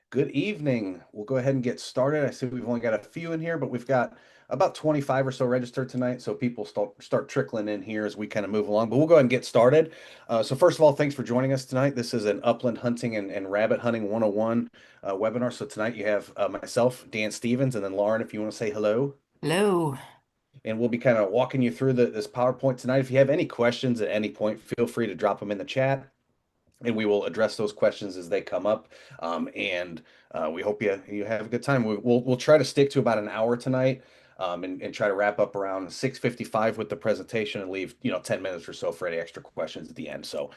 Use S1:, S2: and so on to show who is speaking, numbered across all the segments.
S1: Good evening. We'll go ahead and get started. I see we've only got a few in here, but we've got about 25 or so registered tonight. So people start trickling in here as we kind of move along. But we'll go ahead and get started. So first of all, thanks for joining us tonight. This is an upland hunting and rabbit hunting 101 webinar. So tonight you have myself, Dan Stevens, and then Lauren, if you want to say hello.
S2: Hello.
S1: And we'll be kind of walking you through this PowerPoint tonight. If you have any questions at any point, feel free to drop them in the chat and we will address those questions as they come up. And we hope you have a good time. We'll try to stick to about an hour tonight, and try to wrap up around 6:55 with the presentation and leave 10 minutes or so for any extra questions at the end. So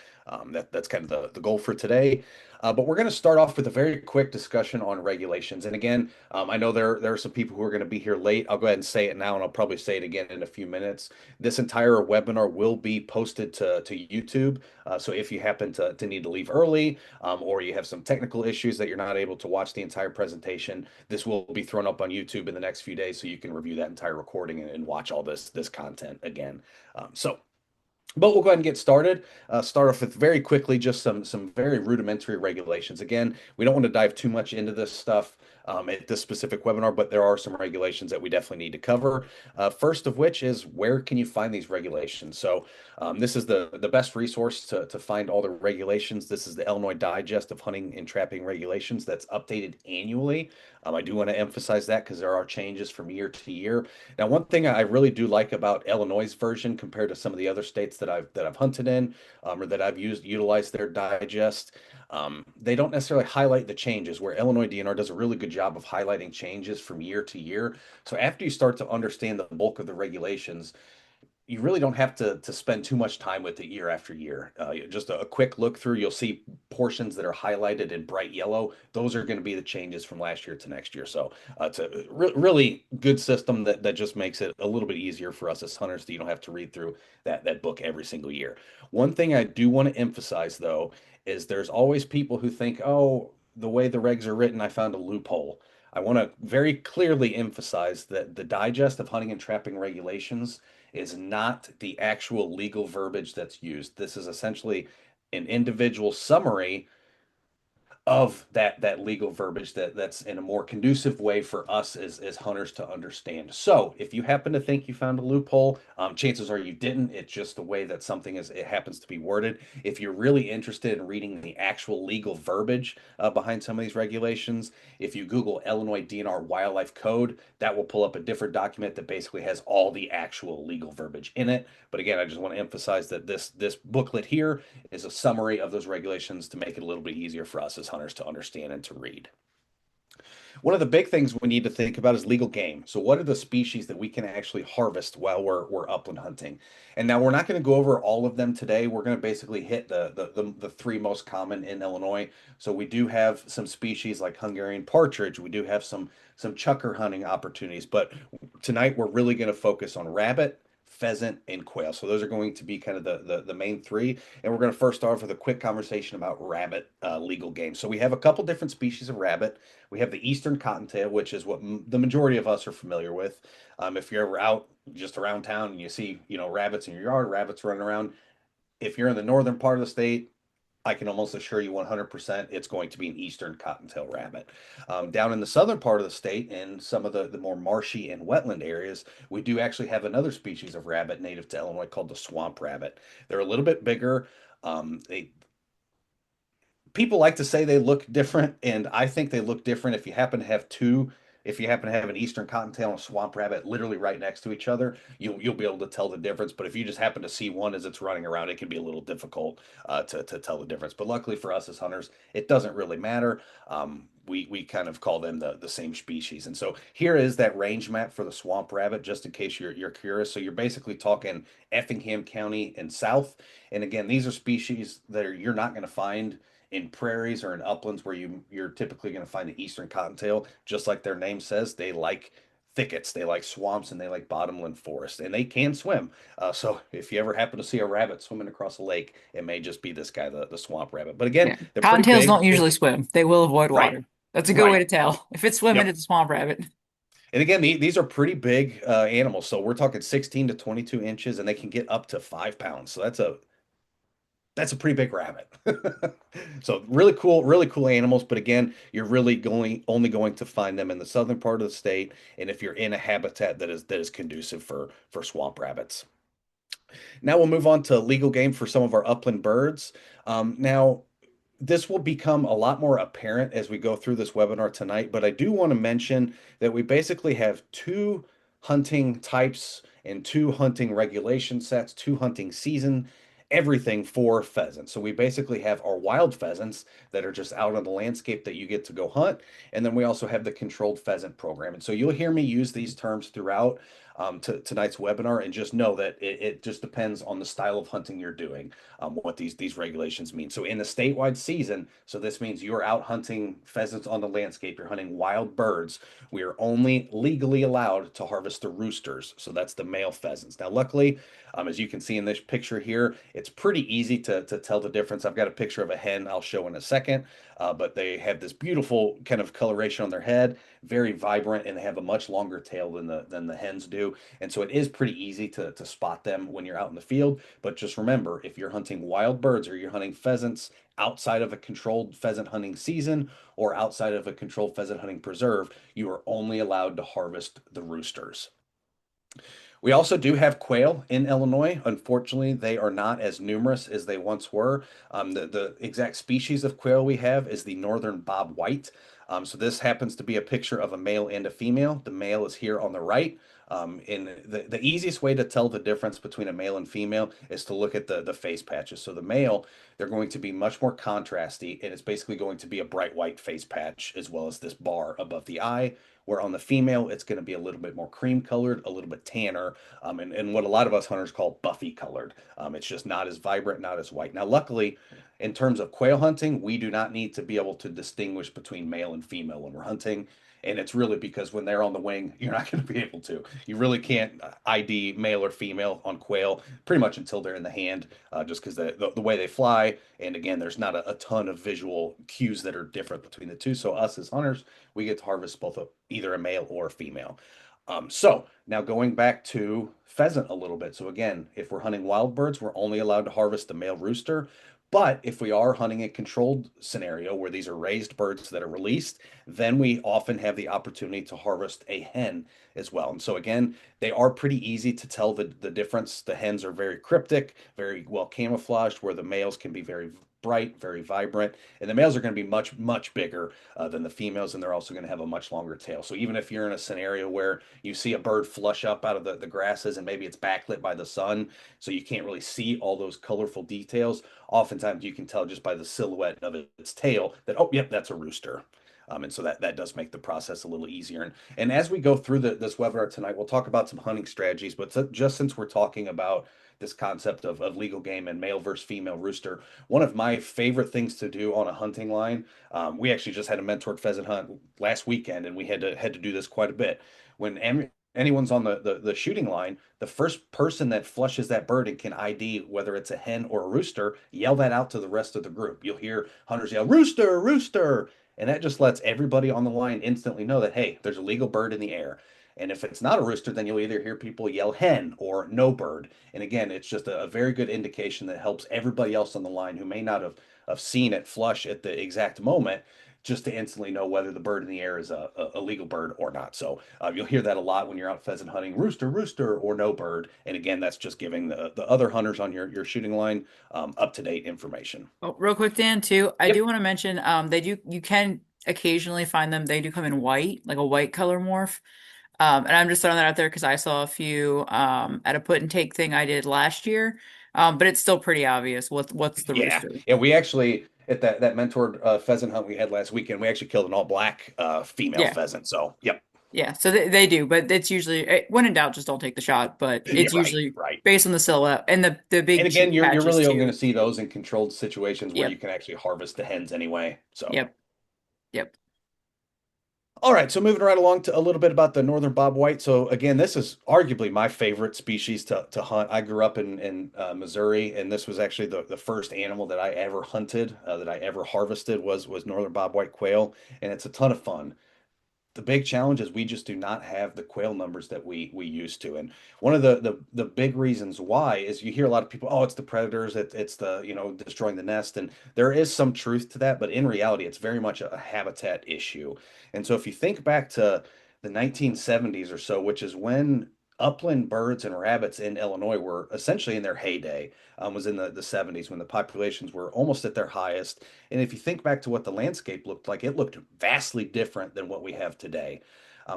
S1: that's kind of the goal for today. But we're going to start off with a very quick discussion on regulations. And again, I know there are some people who are going to be here late. I'll go ahead and say it now, and I'll probably say it again in a few minutes. This entire webinar will be posted to YouTube. So if you happen to need to leave early, or you have some technical issues that you're not able to watch the entire presentation, this will be thrown up on YouTube in the next few days, so you can review that entire recording and watch all this content again. But we'll go ahead and get started. Start off with very quickly just some very rudimentary regulations. Again, we don't want to dive too much into this stuff at this specific webinar, but there are some regulations that we definitely need to cover. First of which is, where can you find these regulations? So this is the best resource to find all the regulations. This is the Illinois Digest of Hunting and Trapping Regulations that's updated annually. I do want to emphasize that because there are changes from year to year. Now, one thing I really do like about Illinois' version compared to some of the other states that I've hunted in, or that I've utilized their digest, they don't necessarily highlight the changes, where Illinois DNR does a really good job of highlighting changes from year to year. So after you start to understand the bulk of the regulations, you really don't have to spend too much time with it year after year. Just a quick look through, you'll see portions that are highlighted in bright yellow. Those are going to be the changes from last year to next year. So it's a really good system that just makes it a little bit easier for us as hunters, that you don't have to read through that book every single year. One thing I do want to emphasize, though, is there's always people who think, oh, the way the regs are written, I found a loophole. I want to very clearly emphasize that the Digest of Hunting and Trapping Regulations is not the actual legal verbiage that's used. This is essentially an individual summary of that legal verbiage that's in a more conducive way for us as hunters to understand. So if you happen to think you found a loophole, chances are you didn't. It's just the way that something it happens to be worded. If you're really interested in reading the actual legal verbiage behind some of these regulations, if you Google Illinois DNR Wildlife Code, that will pull up a different document that basically has all the actual legal verbiage in it. But again, I just want to emphasize that this booklet here is a summary of those regulations to make it a little bit easier for us as hunters to understand and to read. One of the big things we need to think about is legal game. So, what are the species that we can actually harvest while we're upland hunting? And now we're not going to go over all of them today. We're going to basically hit the three most common in Illinois. So we do have some species like Hungarian partridge. We do have some chukar hunting opportunities, but tonight we're really going to focus on rabbit, pheasant, and quail. So those are going to be kind of the main three. And we're going to first start off with a quick conversation about rabbit legal game. So we have a couple different species of rabbit. We have the eastern cottontail, which is what the majority of us are familiar with. If you're ever out just around town and you see, rabbits in your yard, rabbits running around, if you're in the northern part of the state, I can almost assure you 100% it's going to be an eastern cottontail rabbit. Down in the southern part of the state, in some of the more marshy and wetland areas, we do actually have another species of rabbit native to Illinois called the swamp rabbit. They're a little bit bigger. They People like to say they look different, and I think they look different if you happen to have two. If you happen to have an eastern cottontail and a swamp rabbit literally right next to each other, you'll be able to tell the difference. But if you just happen to see one as it's running around, it can be a little difficult to tell the difference. But luckily for us as hunters, it doesn't really matter. We kind of call them the same species. And so here is that range map for the swamp rabbit, just in case you're curious. So you're basically talking Effingham County and south. And again, these are species that you're not going to find in prairies or in uplands, where you're typically going to find the eastern cottontail. Just like their name says, they like thickets, they like swamps, and they like bottomland forest, and they can swim. So if you ever happen to see a rabbit swimming across a lake, it may just be this guy, the swamp rabbit. But again,
S2: Yeah.
S1: they're pretty
S2: Cottontails
S1: big.
S2: don't usually swim. They will avoid
S1: Right,
S2: water. That's a good way
S1: right.
S2: to tell. If it's swimming,
S1: Yep.
S2: it's a swamp rabbit.
S1: And again, these are pretty big animals. So we're talking 16 to 22 inches, and they can get up to 5 pounds. So That's a pretty big rabbit. So really cool animals. But again, you're really going only going to find them in the southern part of the state, and if you're in a habitat that is conducive for swamp rabbits. Now we'll move on to legal game for some of our upland birds. Now this will become a lot more apparent as we go through this webinar tonight, but I do want to mention that we basically have two hunting types and two hunting regulation sets, two hunting season, everything for pheasants. So we basically have our wild pheasants that are just out on the landscape that you get to go hunt, and then we also have the controlled pheasant program. And so you'll hear me use these terms throughout tonight's webinar, and just know that it just depends on the style of hunting you're doing, what these regulations mean. So in the statewide season, so this means you're out hunting pheasants on the landscape, you're hunting wild birds. We are only legally allowed to harvest the roosters. So that's the male pheasants. Now, luckily, as you can see in this picture here, it's pretty easy to tell the difference. I've got a picture of a hen I'll show in a second, but they have this beautiful kind of coloration on their head, very vibrant, and they have a much longer tail than the hens do. And so it is pretty easy to spot them when you're out in the field. But just remember, if you're hunting wild birds or you're hunting pheasants outside of a controlled pheasant hunting season or outside of a controlled pheasant hunting preserve, you are only allowed to harvest the roosters. We also do have quail in Illinois. Unfortunately, they are not as numerous as they once were. The exact species of quail we have is the northern bob white. So this happens to be a picture of a male and a female. The male is here on the right. And the easiest way to tell the difference between a male and female is to look at the face patches. So the male, they're going to be much more contrasty, and it's basically going to be a bright white face patch as well as this bar above the eye. Where on the female, it's going to be a little bit more cream colored, a little bit tanner, and what a lot of us hunters call buffy colored. It's just not as vibrant, not as white. Now, luckily, in terms of quail hunting, we do not need to be able to distinguish between male and female when we're hunting. And it's really because when they're on the wing, you're not going to be able to. You really can't ID male or female on quail pretty much until they're in the hand, just because the way they fly. And again, there's not a ton of visual cues that are different between the two. So us as hunters, we get to harvest both either a male or a female. So now going back to pheasant a little bit. So again, if we're hunting wild birds, we're only allowed to harvest the male rooster. But if we are hunting a controlled scenario where these are raised birds that are released, then we often have the opportunity to harvest a hen as well. And so again, they are pretty easy to tell the difference. The hens are very cryptic, very well camouflaged, where the males can be very bright, very vibrant, and the males are going to be much, much bigger than the females, and they're also going to have a much longer tail. So even if you're in a scenario where you see a bird flush up out of the grasses and maybe it's backlit by the sun, so you can't really see all those colorful details, oftentimes you can tell just by the silhouette of its tail that, oh, yep, that's a rooster. And so that does make the process a little easier. And as we go through this webinar tonight, we'll talk about some hunting strategies. But just since we're talking about this concept of legal game and male versus female rooster, one of my favorite things to do on a hunting line, we actually just had a mentored pheasant hunt last weekend, and we had to do this quite a bit. When anyone's on the shooting line, the first person that flushes that bird and can ID whether it's a hen or a rooster, yell that out to the rest of the group. You'll hear hunters yell, "Rooster, rooster." And that just lets everybody on the line instantly know that, hey, there's a legal bird in the air. And if it's not a rooster, then you'll either hear people yell hen or no bird. And again, it's just a very good indication that helps everybody else on the line who may not have seen it flush at the exact moment, just to instantly know whether the bird in the air is a legal bird or not. So you'll hear that a lot when you're out pheasant hunting, rooster, rooster, or no bird. And again, that's just giving the other hunters on your shooting line up-to-date information.
S2: Oh, real quick, Dan, too. I
S1: Yep.
S2: do want to mention, you can occasionally find them. They do come in white, like a white color morph. And I'm just throwing that out there because I saw a few at a put and take thing I did last year. But it's still pretty obvious what's the
S1: Yeah,
S2: rooster.
S1: yeah. We actually at that mentored pheasant hunt we had last weekend, we actually killed an all black female
S2: Yeah.
S1: pheasant. So, yep.
S2: Yeah. So they do, but it's usually when in doubt, just don't take the shot. But
S1: Yeah,
S2: it's
S1: right,
S2: usually
S1: right.
S2: based on the silhouette and the
S1: And
S2: big
S1: again,
S2: cheek
S1: you're
S2: patches
S1: really only going to
S2: too.
S1: see those in controlled situations where you
S2: Yep.
S1: can actually harvest the hens anyway. So,
S2: Yep. Yep.
S1: all right. So moving right along to a little bit about the northern bob white. So again, this is arguably my favorite species to hunt. I grew up in Missouri, and this was actually the first animal that I ever hunted, that I ever harvested was northern bob white quail, and it's a ton of fun. The big challenge is we just do not have the quail numbers that we used to. And one of the big reasons why is you hear a lot of people, oh, it's the predators, it's the, destroying the nest. And there is some truth to that, but in reality, it's very much a habitat issue. And so if you think back to the 1970s or so, which is when upland birds and rabbits in Illinois were essentially in their heyday, was in the 70s when the populations were almost at their highest. And if you think back to what the landscape looked like, it looked vastly different than what we have today.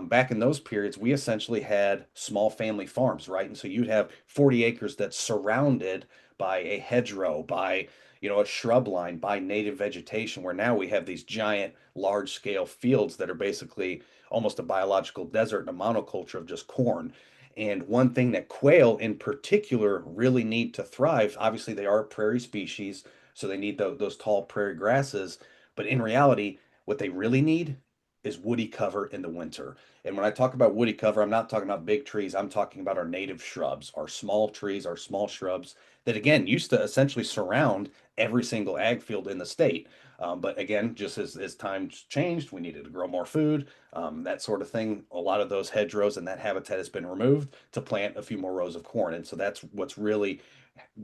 S1: Back in those periods, we essentially had small family farms, right? And so you'd have 40 acres that's surrounded by a hedgerow, by a shrub line, by native vegetation, where now we have these giant, large scale fields that are basically almost a biological desert and a monoculture of just corn. And one thing that quail in particular really need to thrive, obviously they are a prairie species, so they need those tall prairie grasses. But in reality, what they really need is woody cover in the winter. And when I talk about woody cover, I'm not talking about big trees. I'm talking about our native shrubs, our small trees, our small shrubs that, again, used to essentially surround every single ag field in the state. But again, just as times changed, we needed to grow more food, that sort of thing. A lot of those hedgerows and that habitat has been removed to plant a few more rows of corn. And so that's what's really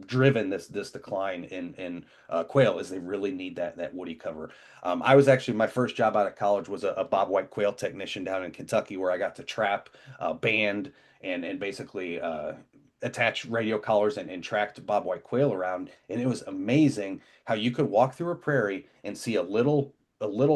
S1: driven this decline in quail is they really need that woody cover. I was actually my first job out of college was a bobwhite quail technician down in Kentucky where I got to trap, band, and basically attach radio collars and tracked bobwhite quail around. And it was amazing how you could walk through a prairie and see a little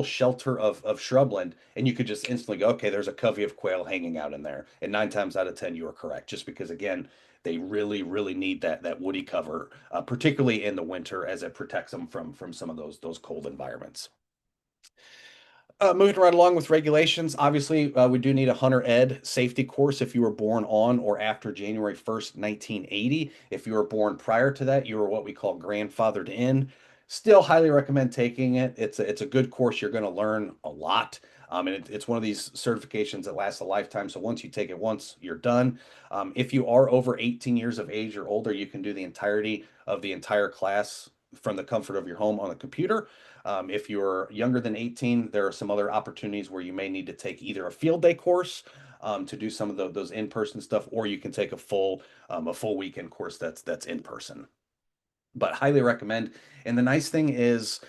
S1: shelter of shrubland, and you could just instantly go, okay, there's a covey of quail hanging out in there. And 9 times out of 10, you are correct, just because again, they really, really need that woody cover, particularly in the winter, as it protects them from some of those cold environments. Moving right along with regulations, obviously, we do need a hunter ed safety course if you were born on or after January 1st, 1980. If you were born prior to that, you were what we call grandfathered in. Still highly recommend taking it. It's a good course. You're going to learn a lot. And it's one of these certifications that lasts a lifetime. So once you take it once, you're done. If you are over 18 years of age or older, you can do the entirety of the entire class from the comfort of your home on the computer. If you're younger than 18, there are some other opportunities where you may need to take either a field day course to do some of those in-person stuff, or you can take a full weekend course that's in person. But highly recommend. And the nice thing is,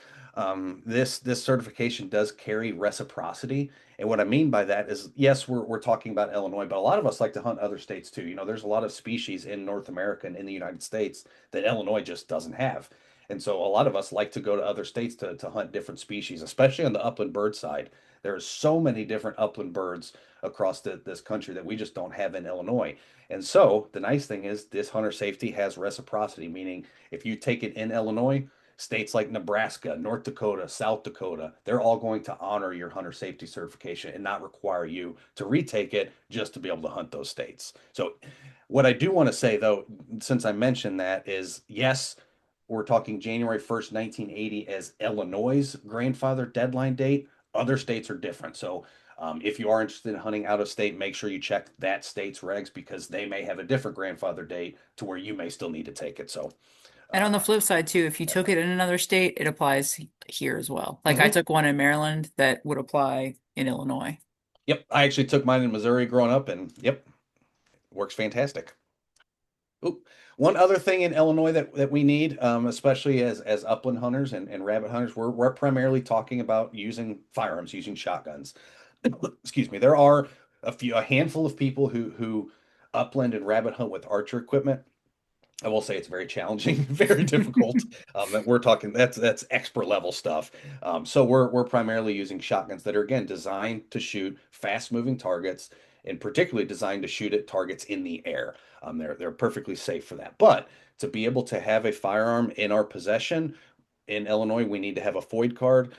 S1: this certification does carry reciprocity. And what I mean by that is, yes, we're talking about Illinois, but a lot of us like to hunt other states too. There's a lot of species in North America and in the United States that Illinois just doesn't have. And so a lot of us like to go to other states to hunt different species, especially on the upland bird side. There are so many different upland birds across this country that we just don't have in Illinois. And so the nice thing is this hunter safety has reciprocity, meaning if you take it in Illinois, states like Nebraska, North Dakota, South Dakota, they're all going to honor your hunter safety certification and not require you to retake it just to be able to hunt those states. So, what I do want to say though, since I mentioned that, is yes, we're talking January 1st, 1980 as Illinois' grandfather deadline date. Other states are different. So, if you are interested in hunting out of state, make sure you check that state's regs because they may have a different grandfather date to where you may still need to take it. So,
S2: And on
S1: uh,
S2: the flip side too, if you took it in another state, it applies here as well. Like I
S1: mhm.
S2: took one in Maryland that would apply in Illinois.
S1: Yep, I actually took mine in Missouri growing up, and yep, works fantastic. Oop. One other thing in Illinois that we need, especially as upland hunters and rabbit hunters, we're primarily talking about using firearms, using shotguns. Excuse me. There are a handful of people who upland and rabbit hunt with archer equipment. I will say it's very challenging, very difficult. We're talking that's expert level stuff. So we're primarily using shotguns that are again designed to shoot fast moving targets, and particularly designed to shoot at targets in the air. They're perfectly safe for that. But to be able to have a firearm in our possession in Illinois, we need to have a FOID card.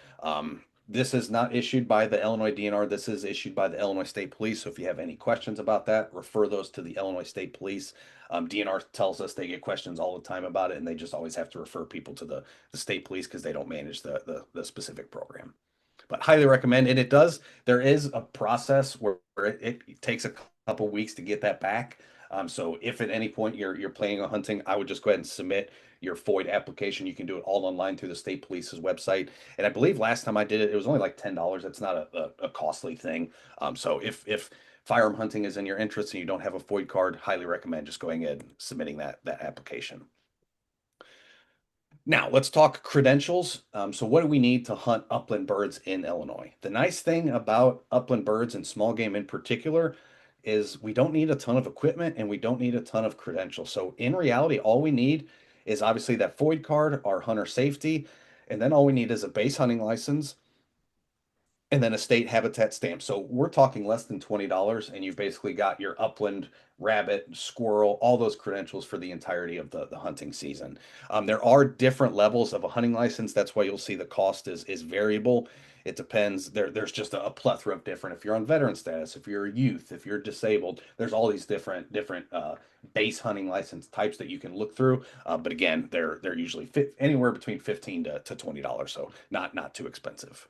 S1: This is not issued by the Illinois DNR. This is issued by the Illinois State Police. So if you have any questions about that, refer those to the Illinois State Police. DNR tells us they get questions all the time about it, and they just always have to refer people to the state police because they don't manage the specific program. But highly recommend, there is a process where it takes a couple weeks to get that back. So if at any point you're planning on hunting, I would just go ahead and submit your FOID application. You can do it all online through the state police's website. And I believe last time I did it, it was only like $10. That's not a costly thing. So if firearm hunting is in your interest and you don't have a FOID card, highly recommend just going ahead and submitting that application. Now, let's talk credentials. So, what do we need to hunt upland birds in Illinois? The nice thing about upland birds and small game in particular is we don't need a ton of equipment and we don't need a ton of credentials. So, in reality, all we need is obviously that FOID card, our hunter safety, and then all we need is a base hunting license and then a state habitat stamp. So we're talking less than $20, and you've basically got your upland rabbit, squirrel, all those credentials for the entirety of the hunting season. There are different levels of a hunting license. That's why you'll see the cost is variable. It depends. There's just a plethora of different. If you're on veteran status, if you're a youth, if you're disabled, there's all these different base hunting license types that you can look through. But again, they're usually anywhere between 15 to $20, so not too expensive.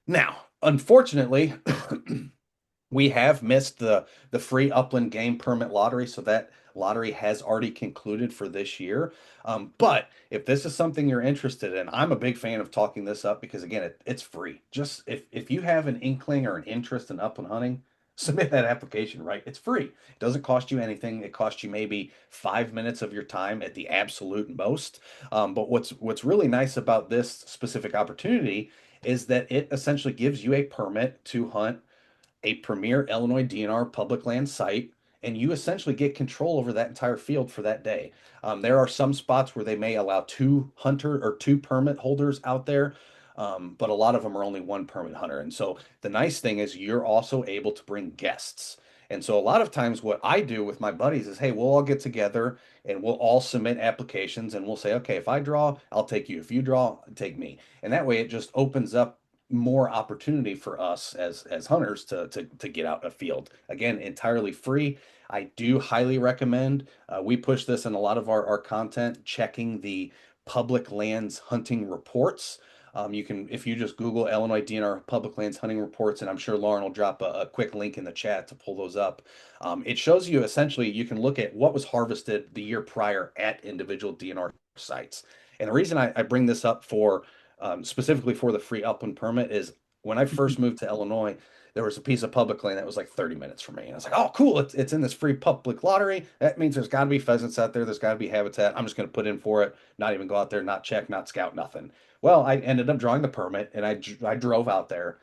S1: Now, unfortunately, we have missed the free upland game permit lottery, so that lottery has already concluded for this year. But if this is something you're interested in, I'm a big fan of talking this up because again, it's free. Just if you have an inkling or an interest in upland hunting, submit that application, right? It's free. It doesn't cost you anything. It costs you maybe 5 minutes of your time at the absolute most. But what's really nice about this specific opportunity is that it essentially gives you a permit to hunt a premier Illinois DNR public land site, and you essentially get control over that entire field for that day. There are some spots where they may allow two hunter or two permit holders out there, but a lot of them are only one permit hunter. And so the nice thing is you're also able to bring guests. And so a lot of times what I do with my buddies is, hey, we'll all get together and we'll all submit applications and we'll say, okay, if I draw, I'll take you. If you draw, take me. And that way it just opens up more opportunity for us as hunters to get out a field. Again, entirely free. I do highly recommend. We push this in a lot of our content, checking the public lands hunting reports. You can, if you just Google Illinois DNR public lands hunting reports, and I'm sure Lauren will drop a quick link in the chat to pull those up. It shows you essentially you can look at what was harvested the year prior at individual DNR sites. And the reason I bring this up for specifically for the free upland permit is when I first moved to Illinois, there was a piece of public land that was like 30 minutes from me. And I was like, oh, cool. It's in this free public lottery. That means there's got to be pheasants out there. There's got to be habitat. I'm just going to put in for it, not even go out there, not check, not scout, nothing. Well, I ended up drawing the permit and I drove out there.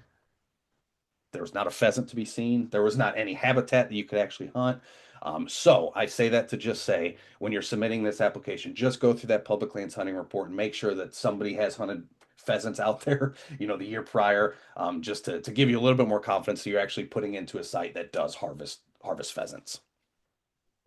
S1: There was not a pheasant to be seen. There was not any habitat that you could actually hunt. So I say that to just say when you're submitting this application, just go through that public lands hunting report and make sure that somebody has hunted pheasants out there, the year prior, just to give you a little bit more confidence that you're actually putting into a site that does harvest pheasants.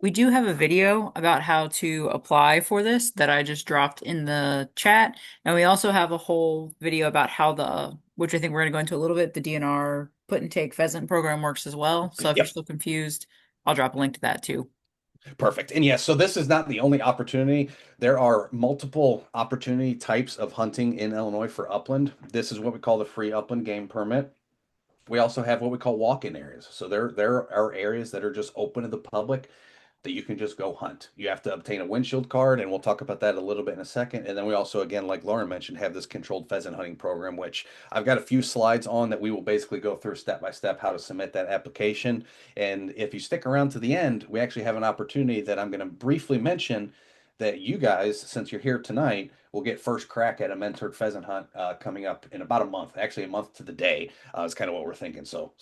S2: We do have a video about how to apply for this that I just dropped in the chat. And we also have a whole video about how which I think we're going to go into a little bit, the DNR put and take pheasant program works as well. So if you're
S1: Yep.
S2: still confused, I'll drop a link to that too.
S1: Perfect. And yes, so this is not the only opportunity. There are multiple opportunity types of hunting in Illinois for upland. This is what we call the free upland game permit. We also have what we call walk-in areas. So there are areas that are just open to the public that you can just go hunt. You have to obtain a windshield card, and we'll talk about that a little bit in a second. And then we also, again, like Lauren mentioned, have this controlled pheasant hunting program, which I've got a few slides on that we will basically go through step by step how to submit that application. And if you stick around to the end, we actually have an opportunity that I'm going to briefly mention that you guys, since you're here tonight, will get first crack at a mentored pheasant hunt coming up in about a month, actually a month to the day is kind of what we're thinking. So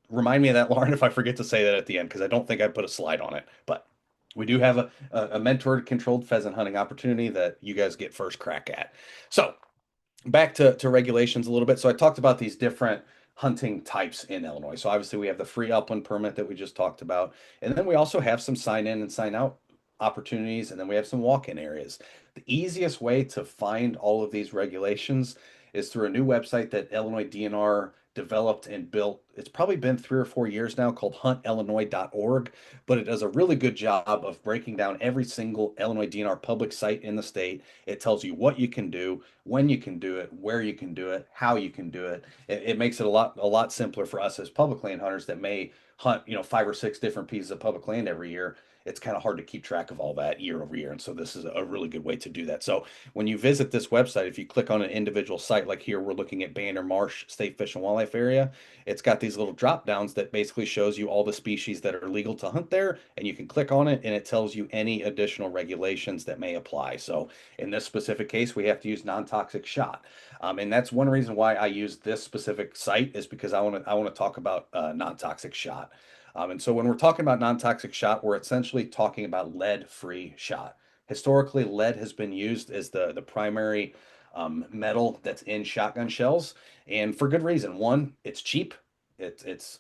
S1: remind me of that, Lauren, if I forget to say that at the end, because I don't think I put a slide on it. But we do have a mentored controlled pheasant hunting opportunity that you guys get first crack at. So back to regulations a little bit. So I talked about these different hunting types in Illinois. So obviously we have the free upland permit that we just talked about. And then we also have some sign in and sign out opportunities. And then we have some walk-in areas. The easiest way to find all of these regulations is through a new website that Illinois DNR developed and built. It's probably been 3 or 4 years now called huntillinois.org, but it does a really good job of breaking down every single Illinois DNR public site in the state. It tells you what you can do, when you can do it, where you can do it, how you can do it. It makes it a lot simpler for us as public land hunters that may hunt, 5 or 6 different pieces of public land every year, it's kind of hard to keep track of all that year over year. And so this is a really good way to do that. So when you visit this website, if you click on an individual site, like here, we're looking at Banner Marsh State Fish and Wildlife Area, it's got these little drop downs that basically shows you all the species that are legal to hunt there. And you can click on it and it tells you any additional regulations that may apply. So in this specific case, we have to use non-toxic shot. And that's one reason why I use this specific site is because I want to talk about non-toxic shot. And so when we're talking about non-toxic shot, we're essentially talking about lead-free shot. Historically, lead has been used as the primary metal that's in shotgun shells, and for good reason. One, it's cheap, it's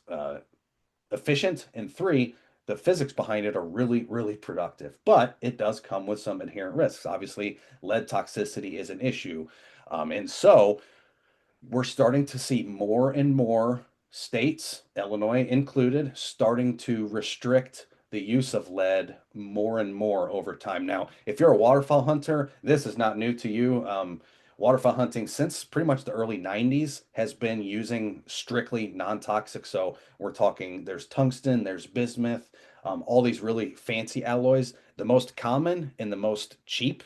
S1: efficient, and three, the physics behind it are really, really productive. But it does come with some inherent risks. Obviously, lead toxicity is an issue, and so we're starting to see more and more states, Illinois included, starting to restrict the use of lead more and more over time. Now, if you're a waterfowl hunter, this is not new to you. Waterfowl hunting since pretty much the early 90s has been using strictly non-toxic. So we're talking there's tungsten, there's bismuth, all these really fancy alloys. The most common and the most cheap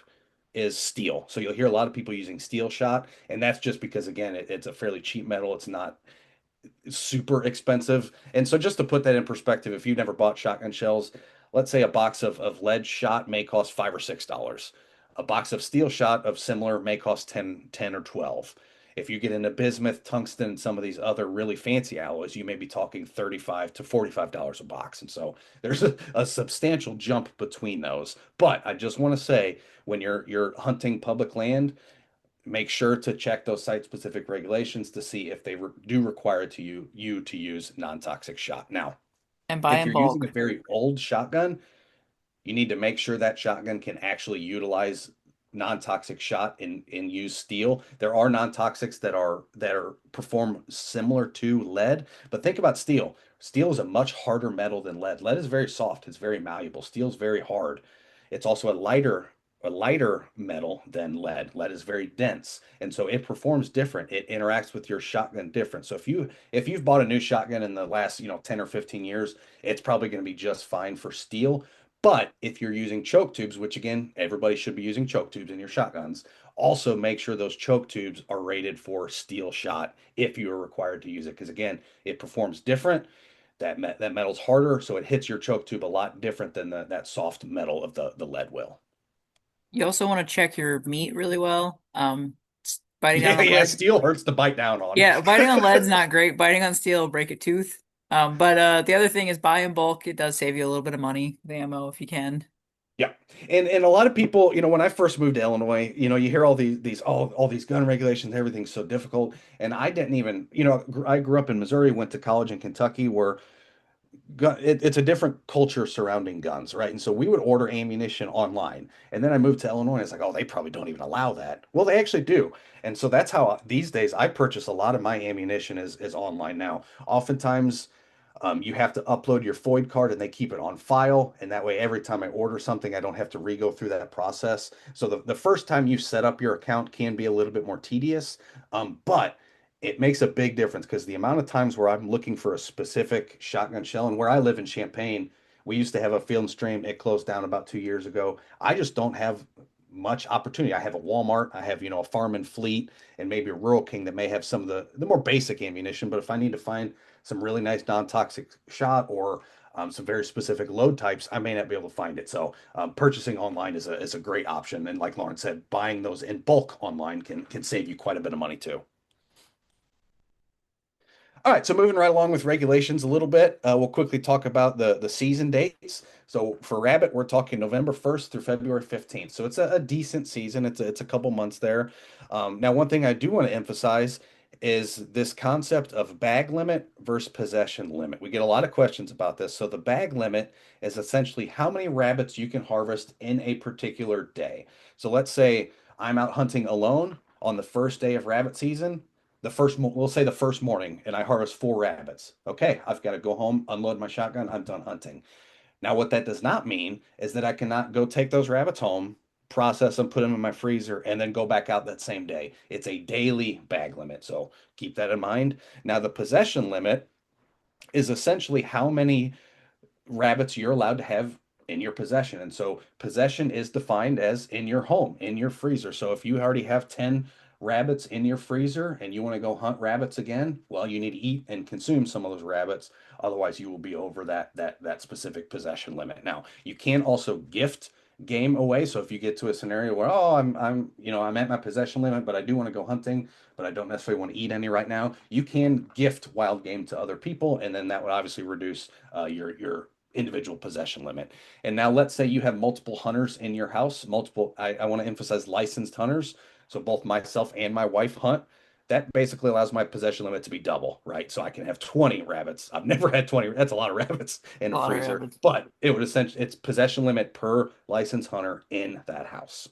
S1: is steel. So you'll hear a lot of people using steel shot, and that's just because again, it's a fairly cheap metal. It's not super expensive. And so just to put that in perspective, if you've never bought shotgun shells, let's say a box of lead shot may cost $5 or $6. A box of steel shot of similar may cost 10 or 12. If you get into bismuth, tungsten, and some of these other really fancy alloys, you may be talking $35 to $45 a box. And so there's a substantial jump between those. But I just want to say when you're hunting public land, make sure to check those site-specific regulations to see if they do require you to use non-toxic shot. Now,
S2: And buy
S1: if
S2: in
S1: you're using a
S2: bulk.
S1: very old shotgun, you need to make sure that shotgun can actually utilize non-toxic shot and use steel. There are non-toxics that are perform similar to lead, but think about steel. Steel is a much harder metal than lead. Lead is very soft, it's very malleable. Steel is very hard. It's also a lighter metal than lead. Lead is very dense, and so it performs different. It interacts with your shotgun different. So if you've bought a new shotgun in the last, 10 or 15 years, it's probably going to be just fine for steel. But if you're using choke tubes, which again, everybody should be using choke tubes in your shotguns, also make sure those choke tubes are rated for steel shot if you are required to use it. Because again, it performs different. That metal's harder, so it hits your choke tube a lot different than that soft metal of the lead will.
S2: You also want to check your meat really well. Biting down
S1: Yeah,
S2: on
S1: yeah,
S2: lead.
S1: steel hurts to bite down on.
S2: Yeah, biting on lead's not great. Biting on steel will break a tooth. But the other thing is buy in bulk. It does save you a little bit of money, the ammo, if you can.
S1: Yeah. And a lot of people, when I first moved to Illinois, you hear all these gun regulations, everything's so difficult. And I didn't even, I grew up in Missouri, went to college in Kentucky where it's a different culture surrounding guns, right? And so we would order ammunition online. And then I moved to Illinois. And it's like, oh, they probably don't even allow that. Well, they actually do. And so that's how these days I purchase a lot of my ammunition is online now. Oftentimes, you have to upload your FOID card and they keep it on file. And that way, every time I order something, I don't have to re-go through that process. So the first time you set up your account can be a little bit more tedious, but it makes a big difference because the amount of times where I'm looking for a specific shotgun shell, and where I live in Champaign, we used to have a Field and Stream. It closed down about 2 years ago. I just don't have much opportunity. I have a Walmart, I have, a Farm and Fleet, and maybe a Rural King that may have some of the more basic ammunition. But if I need to find some really nice non-toxic shot or some very specific load types, I may not be able to find it. So purchasing online is a great option. And like Lauren said, buying those in bulk online can save you quite a bit of money too. All right, so moving right along with regulations a little bit, we'll quickly talk about the season dates. So for rabbit, we're talking November 1st through February 15th. So it's a decent season. It's a couple months there. Now, one thing I do want to emphasize is this concept of bag limit versus possession limit. We get a lot of questions about this. So the bag limit is essentially how many rabbits you can harvest in a particular day. So let's say I'm out hunting alone on the first day of rabbit season. We'll say the first morning, and I harvest 4 rabbits. Okay, I've got to go home, unload my shotgun. I'm done hunting. Now, what that does not mean is that I cannot go take those rabbits home, process them, put them in my freezer, and then go back out that same day. It's a daily bag limit, so keep that in mind. Now, the possession limit is essentially how many rabbits you're allowed to have in your possession. And so possession is defined as in your home, in your freezer. So if you already have 10 rabbits in your freezer and you want to go hunt rabbits again, well, you need to eat and consume some of those rabbits. Otherwise, you will be over that specific possession limit. Now, you can also gift game away. So if you get to a scenario where, oh, I'm at my possession limit, but I do want to go hunting, but I don't necessarily want to eat any right now, you can gift wild game to other people, and then that would obviously reduce your individual possession limit. And now let's say you have multiple hunters in your house, I want to emphasize licensed hunters. So both myself and my wife hunt. That basically allows my possession limit to be double, right? So I can have 20 rabbits. I've never had 20. That's a lot of rabbits in
S2: A
S1: a
S2: lot of
S1: freezer,
S2: rabbits.
S1: but it would essentially, it's possession limit per licensed hunter in that house.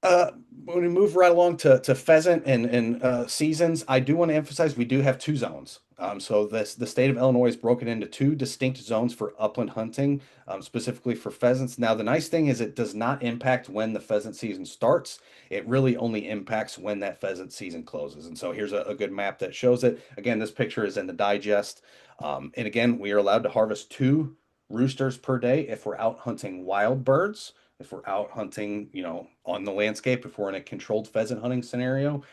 S1: Uh, when we move right along to pheasant and seasons, I do want to emphasize we do have two zones. So the state of Illinois is broken into two distinct zones for upland hunting, specifically for pheasants. Now, the nice thing is it does not impact when the pheasant season starts. It really only impacts when that pheasant season closes. And so here's a good map that shows it. Again, this picture is in the digest. And again, we are allowed to harvest two roosters per day if we're out hunting wild birds. If we're out hunting, on the landscape, if we're in a controlled pheasant hunting scenario,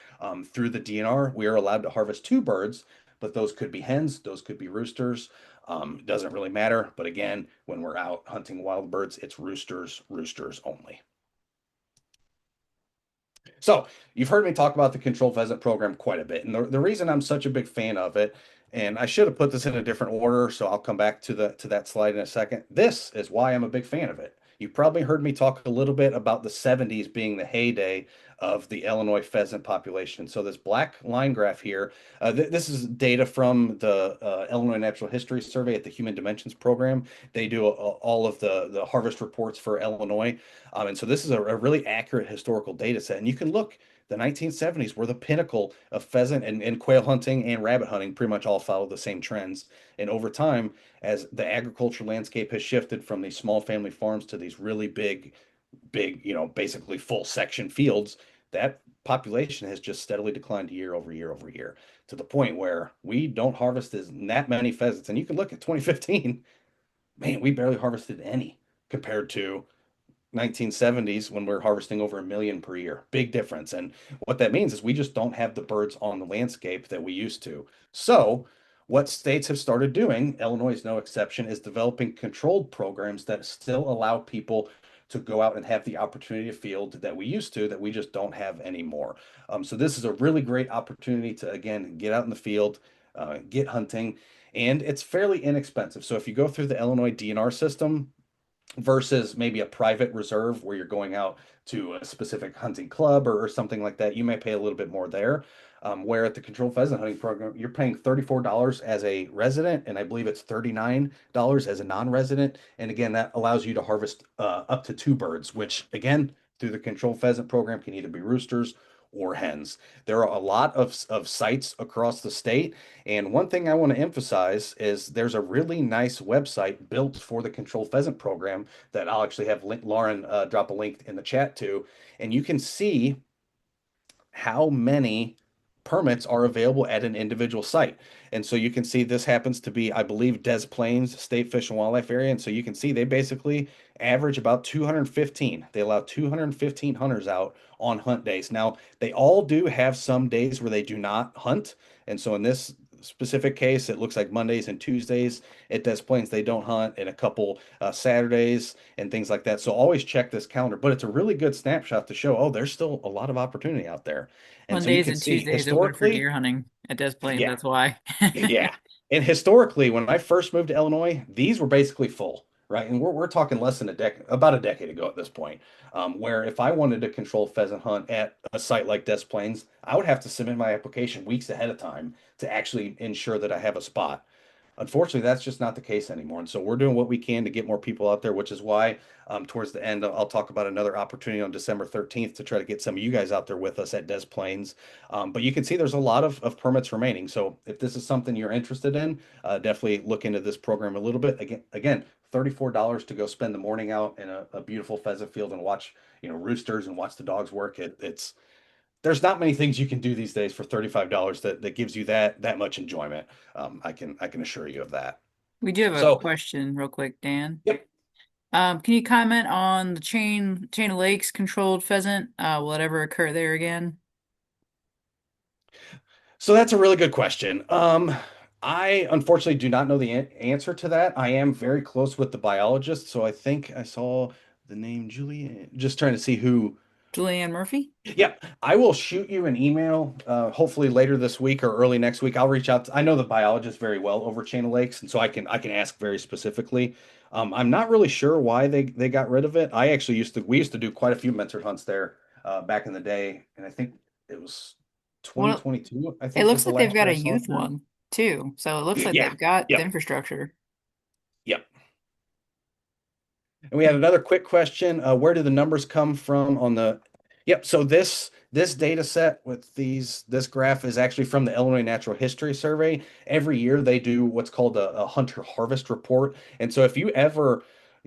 S1: through the DNR, we are allowed to harvest two birds, but those could be hens, those could be roosters. It doesn't really matter. But again, when we're out hunting wild birds, it's roosters, roosters only. So you've heard me talk about the controlled pheasant program quite a bit. And the reason I'm such a big fan of it, and I should have put this in a different order, so I'll come back to that slide in a second. This is why I'm a big fan of it. You probably heard me talk a little bit about the 70s being the heyday of the Illinois pheasant population. So this black line graph here, this is data from the Illinois Natural History Survey at the Human Dimensions Program. They do all of the harvest reports for Illinois. And so this is a really accurate historical data set. And you can look, the 1970s were the pinnacle of pheasant and quail hunting and rabbit hunting, pretty much all followed the same trends. And over time, as the agriculture landscape has shifted from these small family farms to these really big, basically full section fields, that population has just steadily declined year over year over year to the point where we don't harvest as that many pheasants. And you can look at 2015, man, we barely harvested any compared to 1970s when we're harvesting over 1 million per year. Big difference. And what that means is we just don't have the birds on the landscape that we used to. So, what states have started doing, Illinois is no exception, is developing controlled programs that still allow people to go out and have the opportunity to field that we used to, that we just don't have anymore. So, this is a really great opportunity to, again, get out in the field, get hunting, and it's fairly inexpensive. So, if you go through the Illinois DNR system, versus maybe a private reserve where you're going out to a specific hunting club or something like that, you may pay a little bit more there. Where at the controlled pheasant hunting program, you're paying $34 as a resident, and I believe it's $39 as a non-resident. And again, that allows you to harvest up to two birds, which again, through the controlled pheasant program, can either be roosters or hens. There are a lot of sites across the state. And one thing I want to emphasize is there's a really nice website built for the controlled pheasant program that I'll actually have Lauren drop a link in the chat to. And you can see how many permits are available at an individual site. And so you can see this happens to be, I believe, Des Plaines State Fish and Wildlife Area. And so you can see they basically average about 215. They allow 215 hunters out on hunt days. Now, they all do have some days where they do not hunt. And so in this specific case, it looks like Mondays and Tuesdays at Des Plaines they don't hunt, and a couple Saturdays and things like that. So always check this calendar. But it's a really good snapshot to show, oh, there's still a lot of opportunity out there. And so you
S2: Mondays
S1: can
S2: and
S1: see
S2: Tuesdays open for
S1: historically,
S2: deer hunting at Des Plaines.
S1: yeah,
S2: That's why.
S1: yeah. And historically, when I first moved to Illinois, these were basically full, right? And we're talking less than about a decade ago at this point, where if I wanted to control pheasant hunt at a site like Des Plaines, I would have to submit my application weeks ahead of time to actually ensure that I have a spot. Unfortunately, that's just not the case anymore. And so we're doing what we can to get more people out there, which is why towards the end, I'll talk about another opportunity on December 13th to try to get some of you guys out there with us at Des Plaines. But you can see there's a lot of permits remaining. So if this is something you're interested in, definitely look into this program a little bit. Again, $34 to go spend the morning out in a beautiful pheasant field and watch, roosters and watch the dogs work. there's not many things you can do these days for $35 that gives you that much enjoyment. I can assure you of that.
S2: We do have a
S1: So,
S2: question real quick, Dan.
S1: yep.
S2: Can you comment on the chain of lakes controlled pheasant? Will it ever occur there again?
S1: So that's a really good question. I unfortunately do not know the answer to that. I am very close with the biologist, so I think I saw the name Julian. Just trying to see who.
S2: Julianne Murphy?
S1: Yeah, I will shoot you an email, hopefully later this week or early next week. I'll reach out I know the biologist very well over Chain of Lakes, and so I can ask very specifically. I'm not really sure why they got rid of it. I actually we used to do quite a few mentored hunts there back in the day, and I think it was
S2: Well,
S1: 2022, I
S2: it
S1: think was
S2: looks
S1: the
S2: like they've
S1: last
S2: got
S1: year I
S2: a
S1: saw it
S2: youth
S1: there.
S2: one too. So it looks like
S1: Yeah.
S2: they've got the
S1: Yep.
S2: infrastructure.
S1: Yep. And we had another quick question. Where do the numbers come from on the? Yep. So this data set with this graph is actually from the Illinois Natural History Survey. Every year they do what's called a hunter harvest report. And so if you ever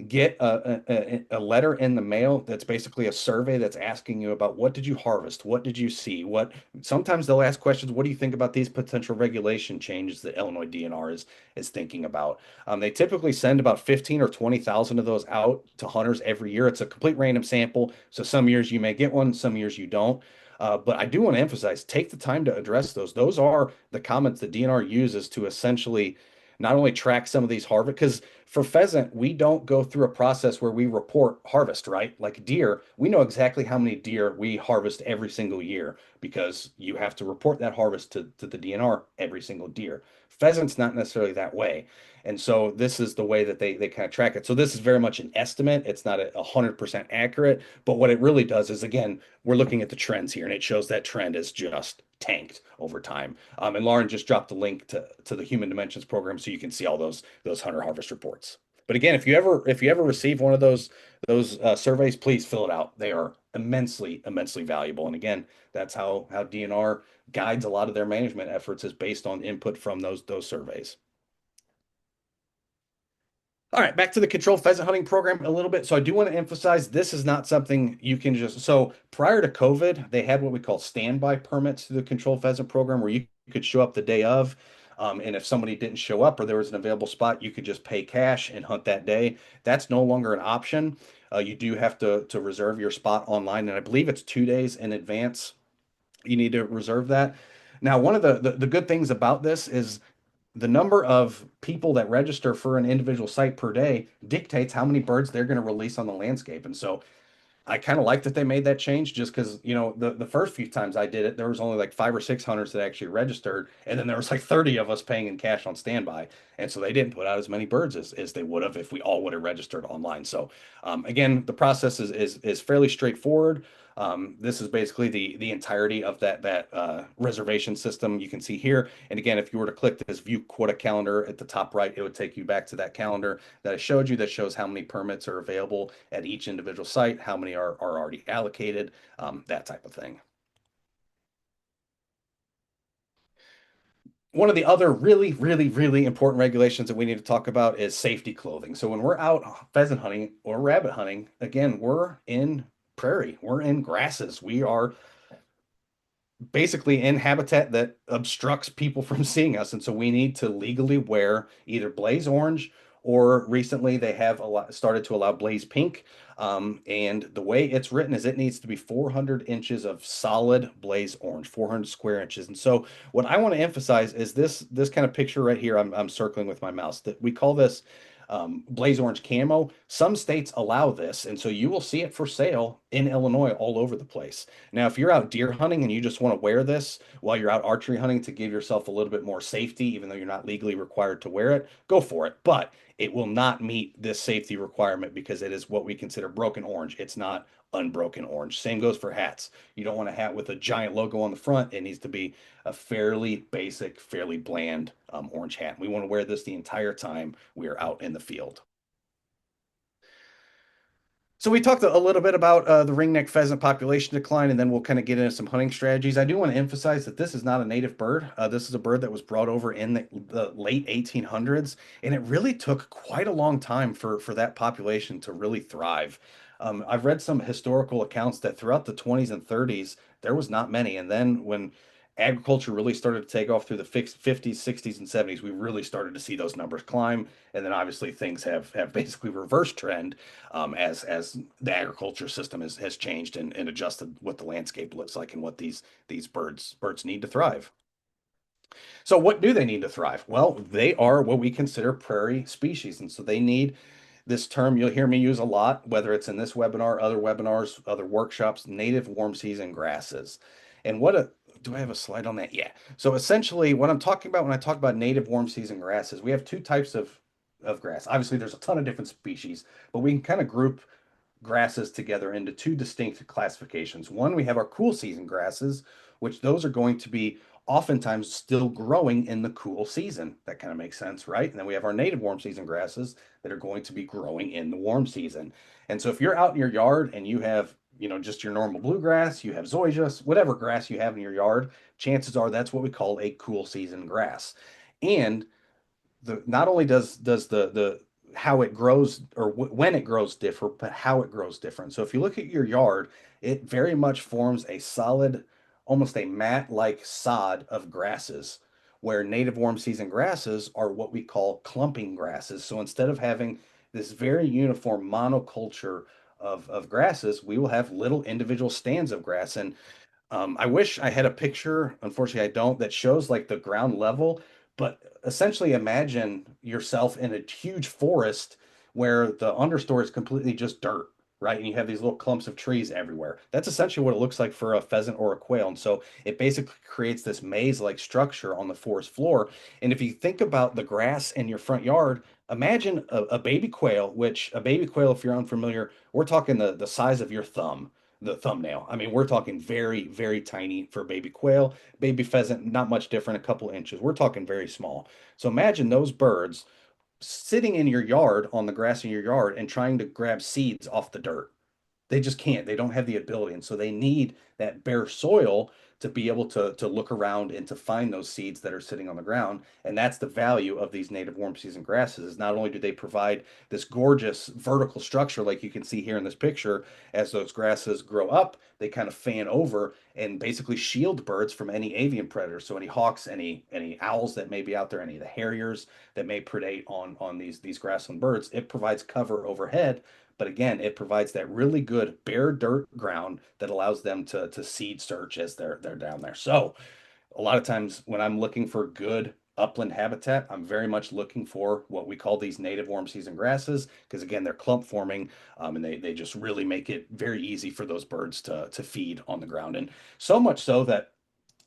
S1: get a letter in the mail that's basically a survey that's asking you about what did you harvest? What did you see? What sometimes they'll ask questions, what do you think about these potential regulation changes that Illinois DNR is thinking about? They typically send about 15 or 20,000 of those out to hunters every year. It's a complete random sample. So some years you may get one, some years you don't. But I do want to emphasize, take the time to address those. Those are the comments that DNR uses to essentially not only track some of these harvest, because for pheasant, we don't go through a process where we report harvest, right? Like deer, we know exactly how many deer we harvest every single year because you have to report that harvest to the DNR every single deer. Pheasant's not necessarily that way. And so this is the way that they kind of track it. So this is very much an estimate. It's not 100% accurate, but what it really does is again, we're looking at the trends here, and it shows that trend is just tanked over time. And Lauren just dropped the link to the Human Dimensions program, so you can see all those hunter harvest reports. But again, if you ever receive one of those surveys, please fill it out. They are immensely valuable. And again, that's how DNR guides a lot of their management efforts is based on input from those surveys. All right, back to the controlled pheasant hunting program a little bit. So I do want to emphasize this is not something you can just. So prior to COVID, they had what we call standby permits to the controlled pheasant program, where you could show up the day of, and if somebody didn't show up or there was an available spot, you could just pay cash and hunt that day. That's no longer an option. You do have to reserve your spot online, and I believe it's 2 days in advance. You need to reserve that. Now, one of the good things about this is the number of people that register for an individual site per day dictates how many birds they're going to release on the landscape. And so I kind of like that they made that change just because, the first few times I did it, there was only like 5 or 6 hunters that actually registered. And then there was like 30 of us paying in cash on standby. And so they didn't put out as many birds as they would have if we all would have registered online. So again, the process is fairly straightforward. This is basically the entirety of that reservation system you can see here. And again, if you were to click this view quota calendar at the top right, it would take you back to that calendar that I showed you that shows how many permits are available at each individual site, how many are already allocated, that type of thing. One of the other really important regulations that we need to talk about is safety clothing. So when we're out pheasant hunting or rabbit hunting, again, we're in prairie, we're in grasses, we are basically in habitat that obstructs people from seeing us. And so we need to legally wear either blaze orange or recently they have started to allow blaze pink. And the way it's written is it needs to be 400 inches of solid blaze orange, 400 square inches. And so what I want to emphasize is this kind of picture right here. I'm circling with my mouse that we call this blaze orange camo. Some states allow this, and so you will see it for sale in Illinois all over the place. Now, if you're out deer hunting and you just want to wear this while you're out archery hunting to give yourself a little bit more safety, even though you're not legally required to wear it, go for it. But it will not meet this safety requirement because it is what we consider broken orange. It's not unbroken orange. Same goes for hats. You don't want a hat with a giant logo on the front. It needs to be a fairly basic, fairly bland orange hat. We want to wear this the entire time we are out in the field. So we talked a little bit about the ringneck pheasant population decline, and then we'll kind of get into some hunting strategies. I do want to emphasize that this is not a native bird. This is a bird that was brought over in the late 1800s, and it really took quite a long time for that population to really thrive. I've read some historical accounts that throughout the 20s and 30s, there was not many, and then when agriculture really started to take off through the 50s, 60s, and 70s, we really started to see those numbers climb, and then obviously things have basically reversed trend as the agriculture system has changed and adjusted what the landscape looks like and what these birds need to thrive. So what do they need to thrive? Well, they are what we consider prairie species, and so they need this term you'll hear me use a lot, whether it's in this webinar, other webinars, other workshops, native warm season grasses. And what a do I have a slide on that? Yeah. So essentially, what I'm talking about when I talk about native warm season grasses, we have two types of grass. Obviously, there's a ton of different species, but we can kind of group grasses together into two distinct classifications. One, we have our cool season grasses, which those are going to be oftentimes still growing in the cool season. That kind of makes sense, right? And then we have our native warm season grasses that are going to be growing in the warm season. And so if you're out in your yard and you have, just your normal bluegrass, you have zoysia, whatever grass you have in your yard, chances are that's what we call a cool season grass. And the not only does the how it grows or when it grows differ, but how it grows different. So if you look at your yard, it very much forms a solid, almost a mat-like sod of grasses, where native warm season grasses are what we call clumping grasses. So instead of having this very uniform monoculture of grasses, we will have little individual stands of grass. And I wish I had a picture, unfortunately, I don't, that shows like the ground level. But essentially, imagine yourself in a huge forest where the understory is completely just dirt, right? And you have these little clumps of trees everywhere. That's essentially what it looks like for a pheasant or a quail. And so it basically creates this maze-like structure on the forest floor. And if you think about the grass in your front yard, imagine a baby quail, which a baby quail, if you're unfamiliar, we're talking the size of your thumb, the thumbnail. I mean, we're talking very, very tiny for baby quail. Baby pheasant, not much different, a couple inches. We're talking very small. So imagine those birds sitting in your yard on the grass in your yard and trying to grab seeds off the dirt. They just can't. They don't have the ability. And so they need that bare soil to be able to look around and to find those seeds that are sitting on the ground. And that's the value of these native warm season grasses is not only do they provide this gorgeous vertical structure like you can see here in this picture, as those grasses grow up, they kind of fan over and basically shield birds from any avian predators. So any hawks, any owls that may be out there, any of the harriers that may predate on these grassland birds, it provides cover overhead, but again, it provides that really good bare dirt ground that allows them to seed search as they're down there. So a lot of times when I'm looking for good upland habitat, I'm very much looking for what we call these native warm season grasses, because again, they're clump forming, and they just really make it very easy for those birds to feed on the ground. And so much so that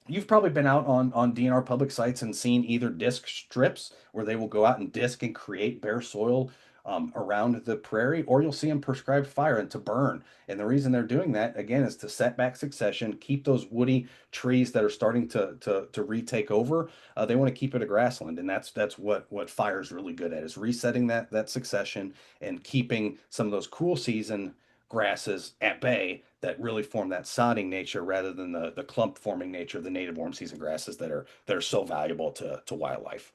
S1: you've probably been out on DNR public sites and seen either disc strips where they will go out and disc and create bare soil around the prairie, or you'll see them prescribe fire and to burn. And the reason they're doing that again is to set back succession, keep those woody trees that are starting to retake over. They want to keep it a grassland, and that's what fire is really good at is resetting that succession and keeping some of those cool season grasses at bay that really form that sodding nature rather than the clump forming nature of the native warm season grasses that are so valuable to wildlife.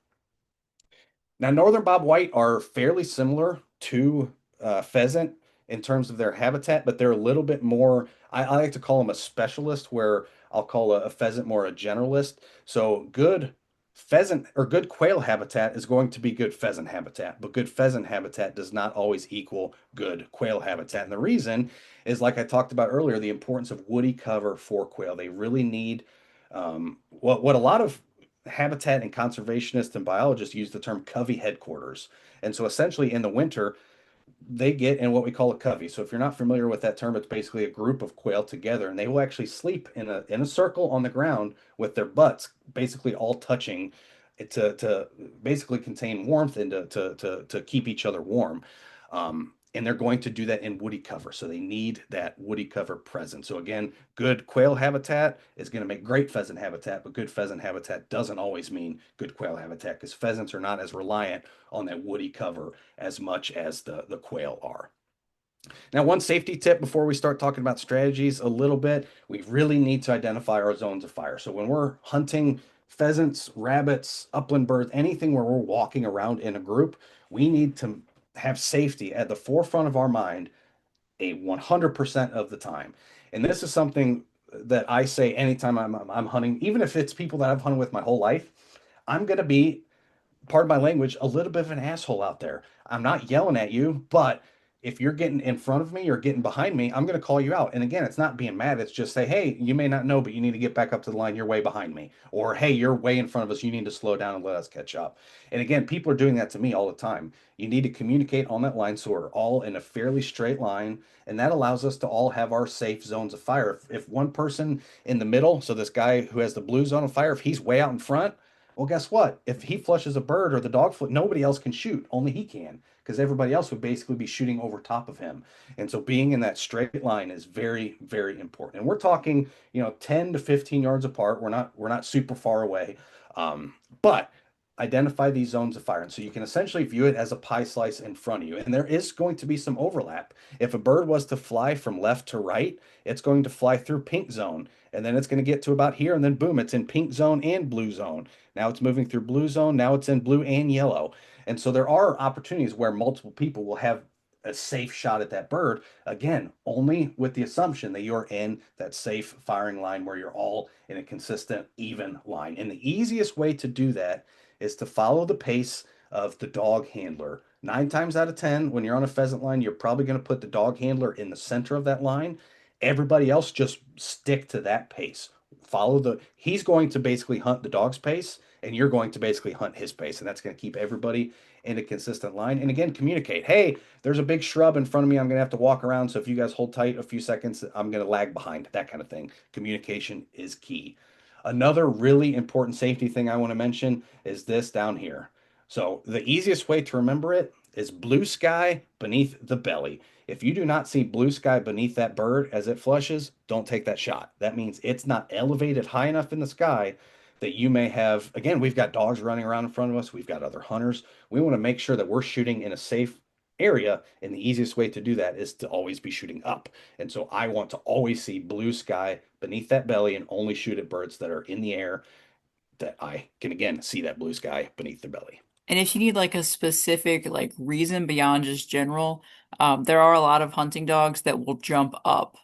S1: Now, northern bobwhite are fairly similar to pheasant in terms of their habitat, but they're a little bit more. I like to call them a specialist, where I'll call a pheasant more a generalist. So, good pheasant or good quail habitat is going to be good pheasant habitat, but good pheasant habitat does not always equal good quail habitat. And the reason is, like I talked about earlier, the importance of woody cover for quail. They really need what a lot of habitat and conservationists and biologists use the term covey headquarters. And so essentially in the winter, they get in what we call a covey. So if you're not familiar with that term, it's basically a group of quail together, and they will actually sleep in a circle on the ground with their butts basically all touching it to basically contain warmth and to keep each other warm. And they're going to do that in woody cover. So they need that woody cover present. So again, good quail habitat is going to make great pheasant habitat, but good pheasant habitat doesn't always mean good quail habitat because pheasants are not as reliant on that woody cover as much as the quail are. Now, one safety tip before we start talking about strategies a little bit, we really need to identify our zones of fire. So when we're hunting pheasants, rabbits, upland birds, anything where we're walking around in a group, we need to have safety at the forefront of our mind a 100% of the time. And this is something that I say anytime I'm hunting, even if it's people that I've hunted with my whole life, I'm going to be, pardon my language, a little bit of an asshole out there. I'm not yelling at you, but if you're getting in front of me or getting behind me, I'm going to call you out. And again, it's not being mad. It's just say, hey, you may not know, but you need to get back up to the line. You're way behind me. Or, hey, you're way in front of us. You need to slow down and let us catch up. And again, people are doing that to me all the time. You need to communicate on that line so we're all in a fairly straight line. And that allows us to all have our safe zones of fire. If one person in the middle, so this guy who has the blue zone of fire, if he's way out in front, well, guess what? If he flushes a bird or the dog fl nobody else can shoot. Only he can, because everybody else would basically be shooting over top of him. And so being in that straight line is very, very important. And we're talking, 10 to 15 yards apart. We're not super far away. But identify these zones of fire. And so you can essentially view it as a pie slice in front of you. And there is going to be some overlap. If a bird was to fly from left to right, it's going to fly through pink zone. And then it's going to get to about here, and then boom, it's in pink zone and blue zone. Now it's moving through blue zone. Now it's in blue and yellow. And so there are opportunities where multiple people will have a safe shot at that bird. Again, only with the assumption that you're in that safe firing line where you're all in a consistent, even line. And the easiest way to do that is to follow the pace of the dog handler. 9 times out of 10, when you're on a pheasant line, you're probably going to put the dog handler in the center of that line. Everybody else just stick to that pace. He's going to basically hunt the dog's pace, and you're going to basically hunt his pace. And that's going to keep everybody in a consistent line. And again, communicate. Hey, there's a big shrub in front of me. I'm going to have to walk around. So if you guys hold tight a few seconds, I'm going to lag behind, that kind of thing. Communication is key. Another really important safety thing I want to mention is this down here. So the easiest way to remember it is blue sky beneath the belly. If you do not see blue sky beneath that bird as it flushes, don't take that shot. That means it's not elevated high enough in the sky that you may have. Again, we've got dogs running around in front of us, we've got other hunters. We want to make sure that we're shooting in a safe area, and the easiest way to do that is to always be shooting up. And so I want to always see blue sky beneath that belly and only shoot at birds that are in the air that I can again see that blue sky beneath the belly.
S2: And if you need like a specific like reason beyond just general, there are a lot of hunting dogs that will jump up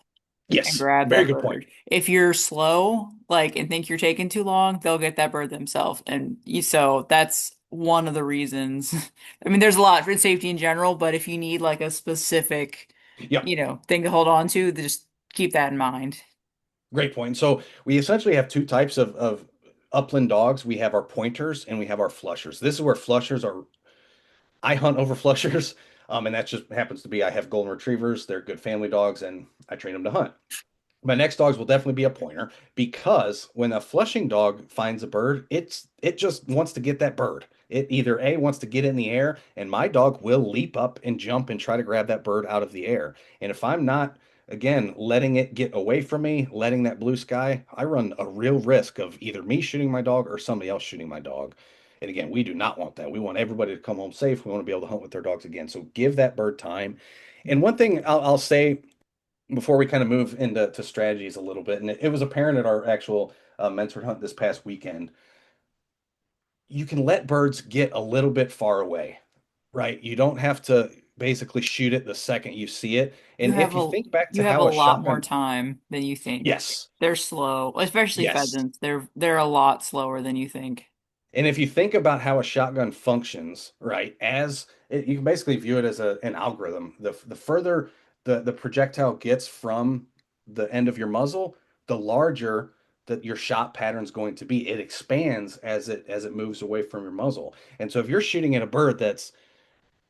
S2: and
S1: Yes,
S2: grab
S1: very
S2: that
S1: good point.
S2: bird. If you're slow, like, and think you're taking too long, they'll get that bird themselves. And so that's one of the reasons. I mean, there's a lot for safety in general, but if you need like a specific,
S1: Yep.
S2: thing to hold on to, just keep that in mind.
S1: Great point. So we essentially have two types of upland dogs. We have our pointers and we have our flushers. This is where flushers are. I hunt over flushers, and that just happens to be I have golden retrievers. They're good family dogs, and I train them to hunt. My next dogs will definitely be a pointer because when a flushing dog finds a bird, it just wants to get that bird. It either A wants to get in the air, and my dog will leap up and jump and try to grab that bird out of the air. And if I'm not, again, letting it get away from me, letting that blue sky, I run a real risk of either me shooting my dog or somebody else shooting my dog. And again, we do not want that. We want everybody to come home safe. We want to be able to hunt with their dogs again. So give that bird time. And one thing I'll say before we kind of move into strategies a little bit, and it was apparent at our actual mentored hunt this past weekend, you can let birds get a little bit far away, right? You don't have to basically shoot it the second you see it.
S2: You
S1: And
S2: have
S1: if you
S2: a
S1: think back
S2: you
S1: to
S2: have a
S1: how a
S2: lot more
S1: shotgun,
S2: time than you think.
S1: yes,
S2: They're slow, especially
S1: yes.
S2: pheasants. They're a lot slower than you think.
S1: And if you think about how a shotgun functions, right, you can basically view it as an algorithm. The further the projectile gets from the end of your muzzle, the larger that your shot pattern is going to be. It expands as it moves away from your muzzle. And so if you're shooting at a bird that's,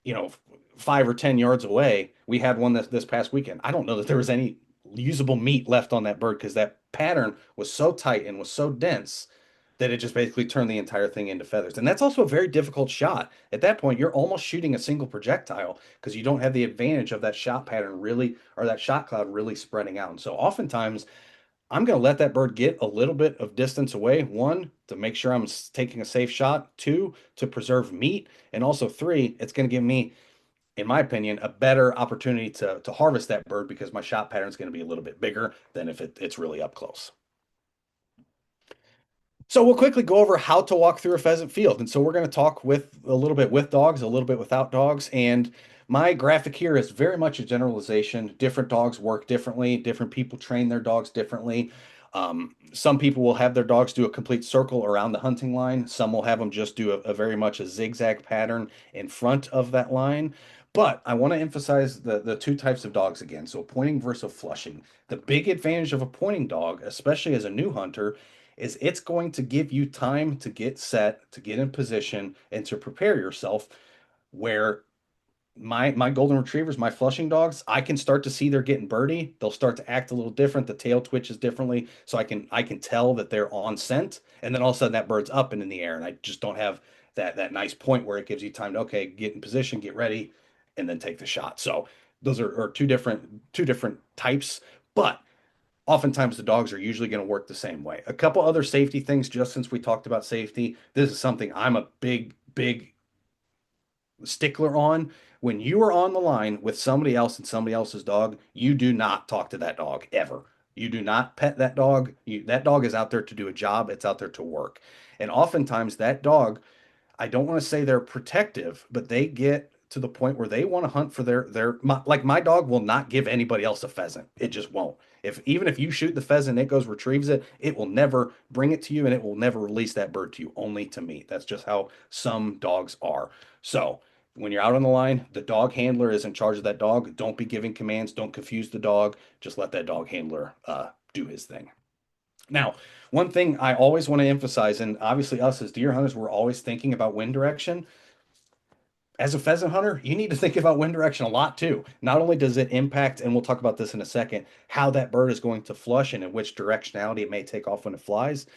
S1: you know, 5 or 10 yards away, we had one this past weekend. I don't know that there was any usable meat left on that bird because that pattern was so tight and was so dense that it just basically turned the entire thing into feathers. And that's also a very difficult shot. At that point, you're almost shooting a single projectile because you don't have the advantage of that shot pattern really, or that shot cloud really spreading out. And so oftentimes, I'm going to let that bird get a little bit of distance away. One, to make sure I'm taking a safe shot. Two, to preserve meat. And also three, it's going to give me in my opinion, a better opportunity to harvest that bird because my shot pattern is going to be a little bit bigger than if it's really up close. So we'll quickly go over how to walk through a pheasant field. And so we're going to talk with a little bit with dogs, a little bit without dogs. And my graphic here is very much a generalization. Different dogs work differently. Different people train their dogs differently. Some people will have their dogs do a complete circle around the hunting line. Some will have them just do a very much a zigzag pattern in front of that line. But I want to emphasize the two types of dogs again. So pointing versus flushing. The big advantage of a pointing dog, especially as a new hunter, is it's going to give you time to get set, to get in position, and to prepare yourself. Where my golden retrievers, my flushing dogs, I can start to see they're getting birdie. They'll start to act a little different. The tail twitches differently, so I can tell that they're on scent. And then all of a sudden that bird's up and in the air, and I just don't have that nice point where it gives you time to okay, get in position, get ready, and then take the shot. So those are two different types, but oftentimes the dogs are usually going to work the same way. A couple other safety things, just since we talked about safety, this is something I'm a big stickler on. When you are on the line with somebody else and somebody else's dog, you do not talk to that dog ever. You do not pet that dog. That dog is out there to do a job. It's out there to work. And oftentimes that dog, I don't want to say they're protective, but they get to the point where they want to hunt for like my dog will not give anybody else a pheasant. It just won't. If even if you shoot the pheasant, it goes retrieves it, it will never bring it to you and it will never release that bird to you, only to me. That's just how some dogs are. So when you're out on the line, the dog handler is in charge of that dog. Don't be giving commands. Don't confuse the dog. Just let that dog handler do his thing. Now, one thing I always want to emphasize, and obviously us as deer hunters, we're always thinking about wind direction. As a pheasant hunter, you need to think about wind direction a lot too. Not only does it impact, and we'll talk about this in a second, how that bird is going to flush and in which directionality it may take off when it flies,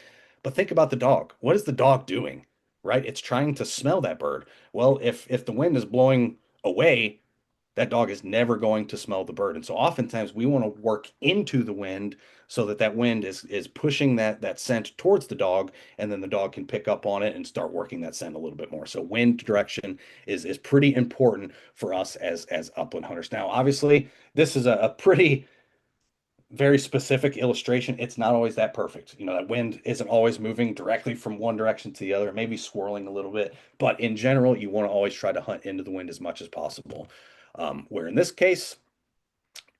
S1: but think about the dog. What is the dog doing? Right? It's trying to smell that bird. Well, if the wind is blowing away, that dog is never going to smell the bird. And so oftentimes we want to work into the wind so that that wind is pushing that scent towards the dog, and then the dog can pick up on it and start working that scent a little bit more. So wind direction is pretty important for us as upland hunters. Now, obviously, this is a pretty very specific illustration. It's not always that perfect. That wind isn't always moving directly from one direction to the other, maybe swirling a little bit. But in general, you want to always try to hunt into the wind as much as possible. Where in this case,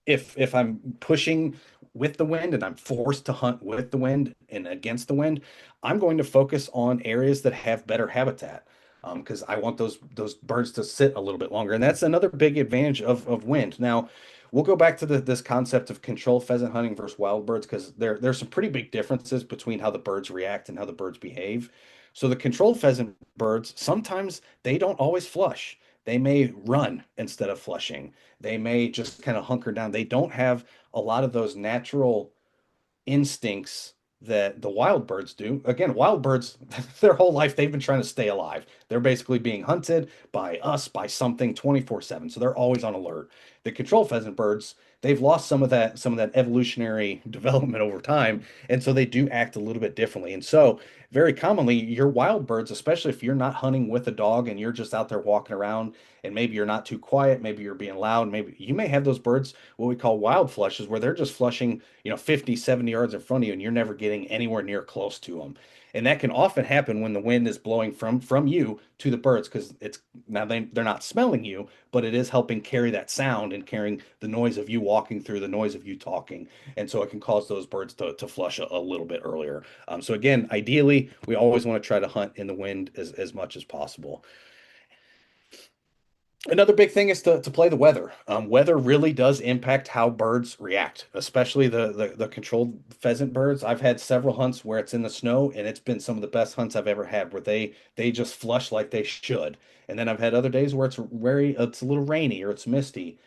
S1: if I'm pushing with the wind and I'm forced to hunt with the wind and against the wind, I'm going to focus on areas that have better habitat because I want those birds to sit a little bit longer. And that's another big advantage of wind. Now, we'll go back to this concept of controlled pheasant hunting versus wild birds because there's some pretty big differences between how the birds react and how the birds behave. So the controlled pheasant birds, sometimes they don't always flush. They may run instead of flushing. They may just kind of hunker down. They don't have a lot of those natural instincts that the wild birds do. Again, wild birds, their whole life, they've been trying to stay alive. They're basically being hunted by us, by something 24/7. So they're always on alert. The control pheasant birds, they've lost some of that evolutionary development over time. And so they do act a little bit differently. And so very commonly, your wild birds, especially if you're not hunting with a dog and you're just out there walking around and maybe you're not too quiet, maybe you're being loud, maybe you may have those birds, what we call wild flushes, where they're just flushing 50, 70 yards in front of you and you're never getting anywhere near close to them. And that can often happen when the wind is blowing from you to the birds because it's now they're not smelling you, but it is helping carry that sound and carrying the noise of you walking through, the noise of you talking. And so it can cause those birds to flush a little bit earlier. So again, ideally, we always want to try to hunt in the wind as much as possible. Another big thing is to play the weather. Weather really does impact how birds react, especially the controlled pheasant birds. I've had several hunts where it's in the snow, and it's been some of the best hunts I've ever had, where they just flush like they should. And then I've had other days where it's a little rainy or it's misty,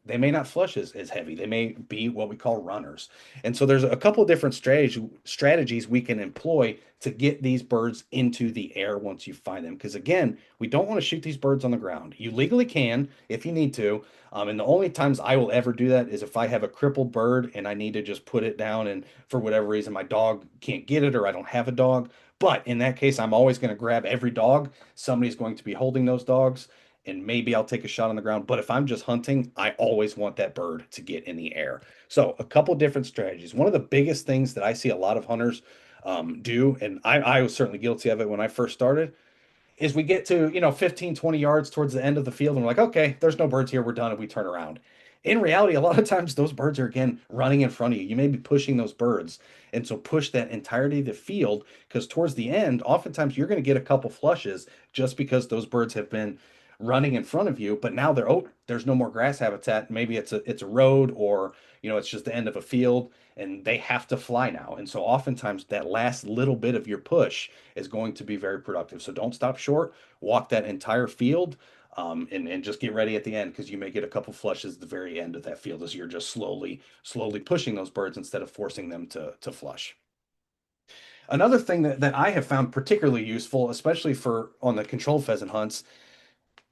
S1: they may not flush as heavy. They may be what we call runners. And so there's a couple of different strategies we can employ to get these birds into the air once you find them. Because again, we don't want to shoot these birds on the ground. You legally can if you need to. And the only times I will ever do that is if I have a crippled bird and I need to just put it down and for whatever reason my dog can't get it or I don't have a dog. But in that case, I'm always going to grab every dog. Somebody's going to be holding those dogs and maybe I'll take a shot on the ground. But if I'm just hunting, I always want that bird to get in the air. So a couple different strategies. One of the biggest things that I see a lot of hunters do, and I was certainly guilty of it when I first started, is we get to, 15, 20 yards towards the end of the field and we're like, okay, there's no birds here. We're done. And we turn around. In reality, a lot of times those birds are again running in front of you. You may be pushing those birds. And so push that entirety of the field because towards the end, oftentimes you're going to get a couple flushes just because those birds have been running in front of you. But now they're, oh, there's no more grass habitat. Maybe it's a road or, it's just the end of a field and they have to fly now. And so oftentimes that last little bit of your push is going to be very productive. So don't stop short, walk that entire field, and just get ready at the end because you may get a couple flushes at the very end of that field as you're just slowly pushing those birds instead of forcing them to flush. Another thing that I have found particularly useful, especially for on the controlled pheasant hunts,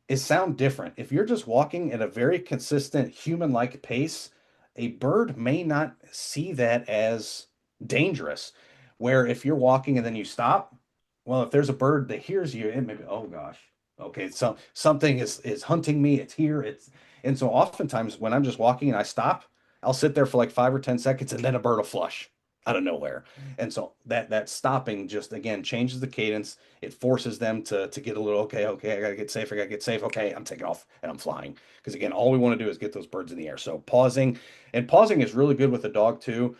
S1: is sound different. If you're just walking at a very consistent human-like pace, a bird may not see that as dangerous. Where if you're walking and then you stop, well, if there's a bird that hears you, it may be, oh gosh, okay, something is hunting me. It's here. And so oftentimes when I'm just walking and I stop, I'll sit there for like 5 or 10 seconds and then a bird will flush out of nowhere. And so that stopping just again changes the cadence. It forces them to get a little okay, I gotta get safe, I gotta get safe. Okay, I'm taking off and I'm flying. Because again, all we want to do is get those birds in the air. So pausing is really good with a dog too.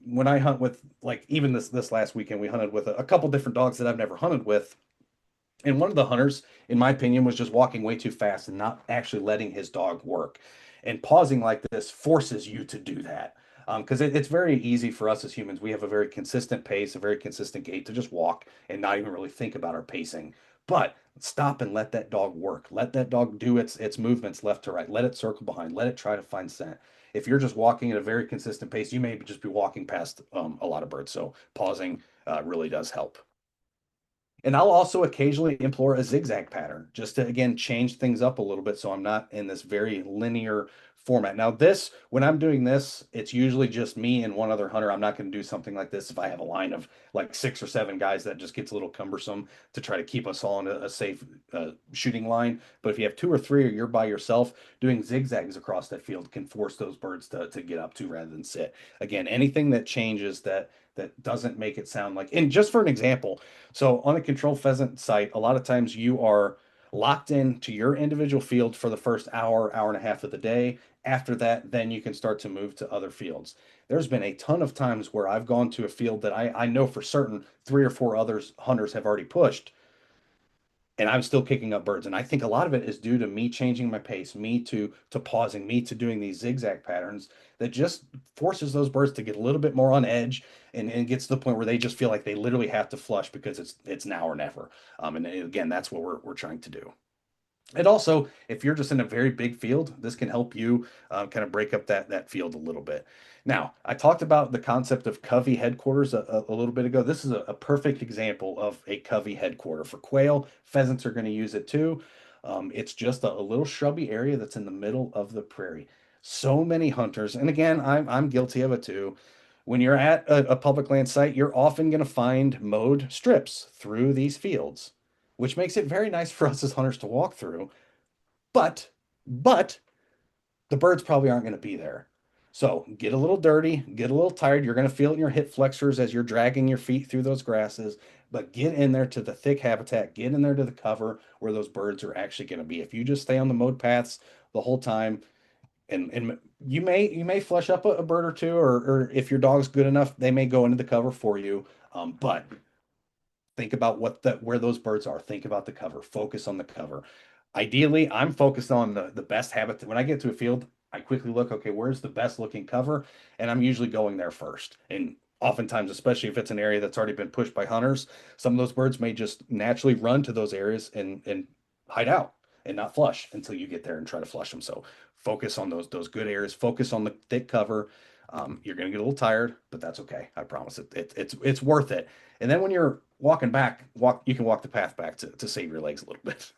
S1: When I hunt with like even this last weekend, we hunted with a couple different dogs that I've never hunted with. And one of the hunters, in my opinion, was just walking way too fast and not actually letting his dog work. And pausing like this forces you to do that. Because it's very easy for us as humans. We have a very consistent pace, a very consistent gait to just walk and not even really think about our pacing. But stop and let that dog work. Let that dog do its movements left to right. Let it circle behind. Let it try to find scent. If you're just walking at a very consistent pace, you may just be walking past a lot of birds. So pausing really does help. And I'll also occasionally employ a zigzag pattern just to, again, change things up a little bit so I'm not in this very linear format. Now, when I'm doing this, it's usually just me and one other hunter. I'm not going to do something like this if I have a line of like 6 or 7 guys. That just gets a little cumbersome to try to keep us all in a safe shooting line. But if you have 2 or 3 or you're by yourself, doing zigzags across that field can force those birds to get up to rather than sit. Again, anything that changes that doesn't make it sound like, and just for an example, so on a controlled pheasant site, a lot of times you are locked in to your individual field for the first hour and a half of the day. After that, then you can start to move to other fields. There's been a ton of times where I've gone to a field that I know for certain 3 or 4 others hunters have already pushed, and I'm still kicking up birds. And I think a lot of it is due to me changing my pace, me to pausing, me to doing these zigzag patterns that just forces those birds to get a little bit more on edge and gets to the point where they just feel like they literally have to flush because it's now or never. And again, that's what we're trying to do. And also, if you're just in a very big field, this can help you kind of break up that field a little bit. Now, I talked about the concept of covey headquarters a little bit ago. This is a perfect example of a covey headquarter for quail. Pheasants are going to use it too. It's just a little shrubby area that's in the middle of the prairie. So many hunters, and again, I'm guilty of it too. When you're at a public land site, you're often going to find mowed strips through these fields, which makes it very nice for us as hunters to walk through. But the birds probably aren't going to be there. So get a little dirty, get a little tired. You're going to feel it in your hip flexors as you're dragging your feet through those grasses, but get in there to the thick habitat, get in there to the cover where those birds are actually going to be. If you just stay on the mowed paths the whole time, and you may flush up a bird or two, or if your dog's good enough, they may go into the cover for you. But think about where those birds are. Think about the cover. Focus on the cover. Ideally, I'm focused on the best habitat. When I get to a field, I quickly look, okay, where's the best looking cover? And I'm usually going there first. And oftentimes, especially if it's an area that's already been pushed by hunters, some of those birds may just naturally run to those areas and hide out and not flush until you get there and try to flush them. So focus on those good areas. Focus on the thick cover. You're going to get a little tired, but that's okay. I promise it's worth it. And then when you're walking back, you can walk the path back to save your legs a little bit.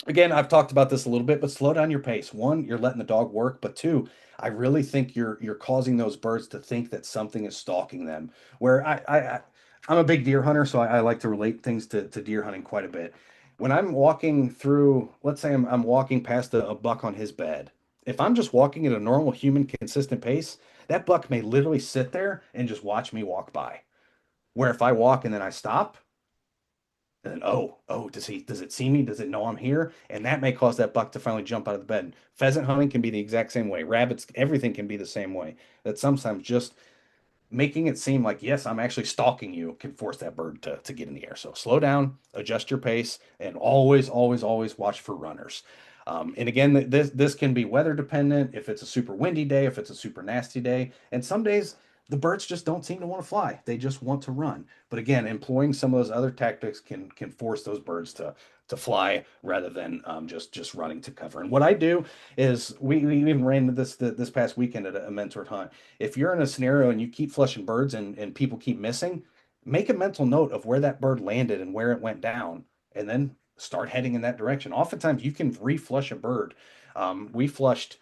S1: Again, I've talked about this a little bit, but slow down your pace. One, you're letting the dog work, but two, I really think you're causing those birds to think that something is stalking them. Where I'm a big deer hunter, so I like to relate things to deer hunting quite a bit. when I'm walking through, let's say I'm walking past a buck on his bed. If I'm just walking at a normal human consistent pace, that buck may literally sit there and just watch me walk by. Where if I walk and then I stop, and then does it see me? Does it know I'm here? And that may cause that buck to finally jump out of the bed. Pheasant hunting can be the exact same way. Rabbits, everything can be the same way. That sometimes just making it seem like, yes, I'm actually stalking you can force that bird to get in the air. So slow down, adjust your pace, and always, always, always watch for runners. And again, this can be weather dependent. If it's a super windy day, if it's a super nasty day, and some days the birds just don't seem to want to fly. They just want to run. But again, employing some of those other tactics can force those birds to fly rather than just running to cover. And what I do is we even ran into this past weekend at a mentored hunt. If you're in a scenario and you keep flushing birds and people keep missing, make a mental note of where that bird landed and where it went down, and then start heading in that direction. Oftentimes, you can reflush a bird. We flushed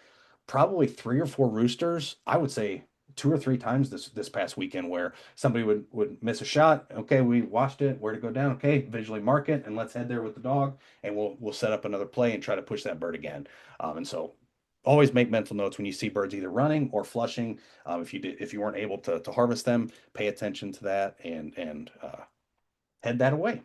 S1: probably three or four roosters. I would say two or three times this past weekend where somebody would miss a shot. Okay, we watched it. Where to go down? Okay, visually mark it, and let's head there with the dog, and we'll set up another play and try to push that bird again. And so always make mental notes when you see birds either running or flushing. If you weren't able to harvest them, pay attention to that and head that away.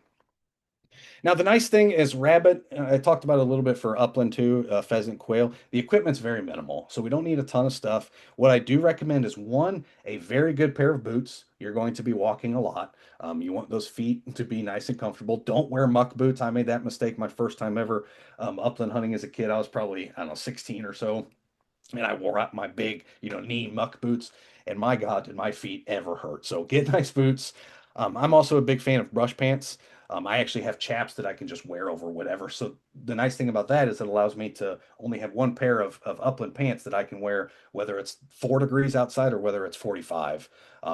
S1: Now, the nice thing is rabbit, I talked about it a little bit for upland too, pheasant, quail. The equipment's very minimal, so we don't need a ton of stuff. What I do recommend is one, a very good pair of boots. You're going to be walking a lot. You want those feet to be nice and comfortable. Don't wear muck boots. I made that mistake my first time ever upland hunting as a kid. I was probably, I don't know, 16 or so, and I wore out my big, knee muck boots, and my God, did my feet ever hurt. So get nice boots. I'm also a big fan of brush pants. I actually have chaps that I can just wear over whatever. So the nice thing about that is it allows me to only have one pair of upland pants that I can wear, whether it's 4 degrees outside or whether it's 45.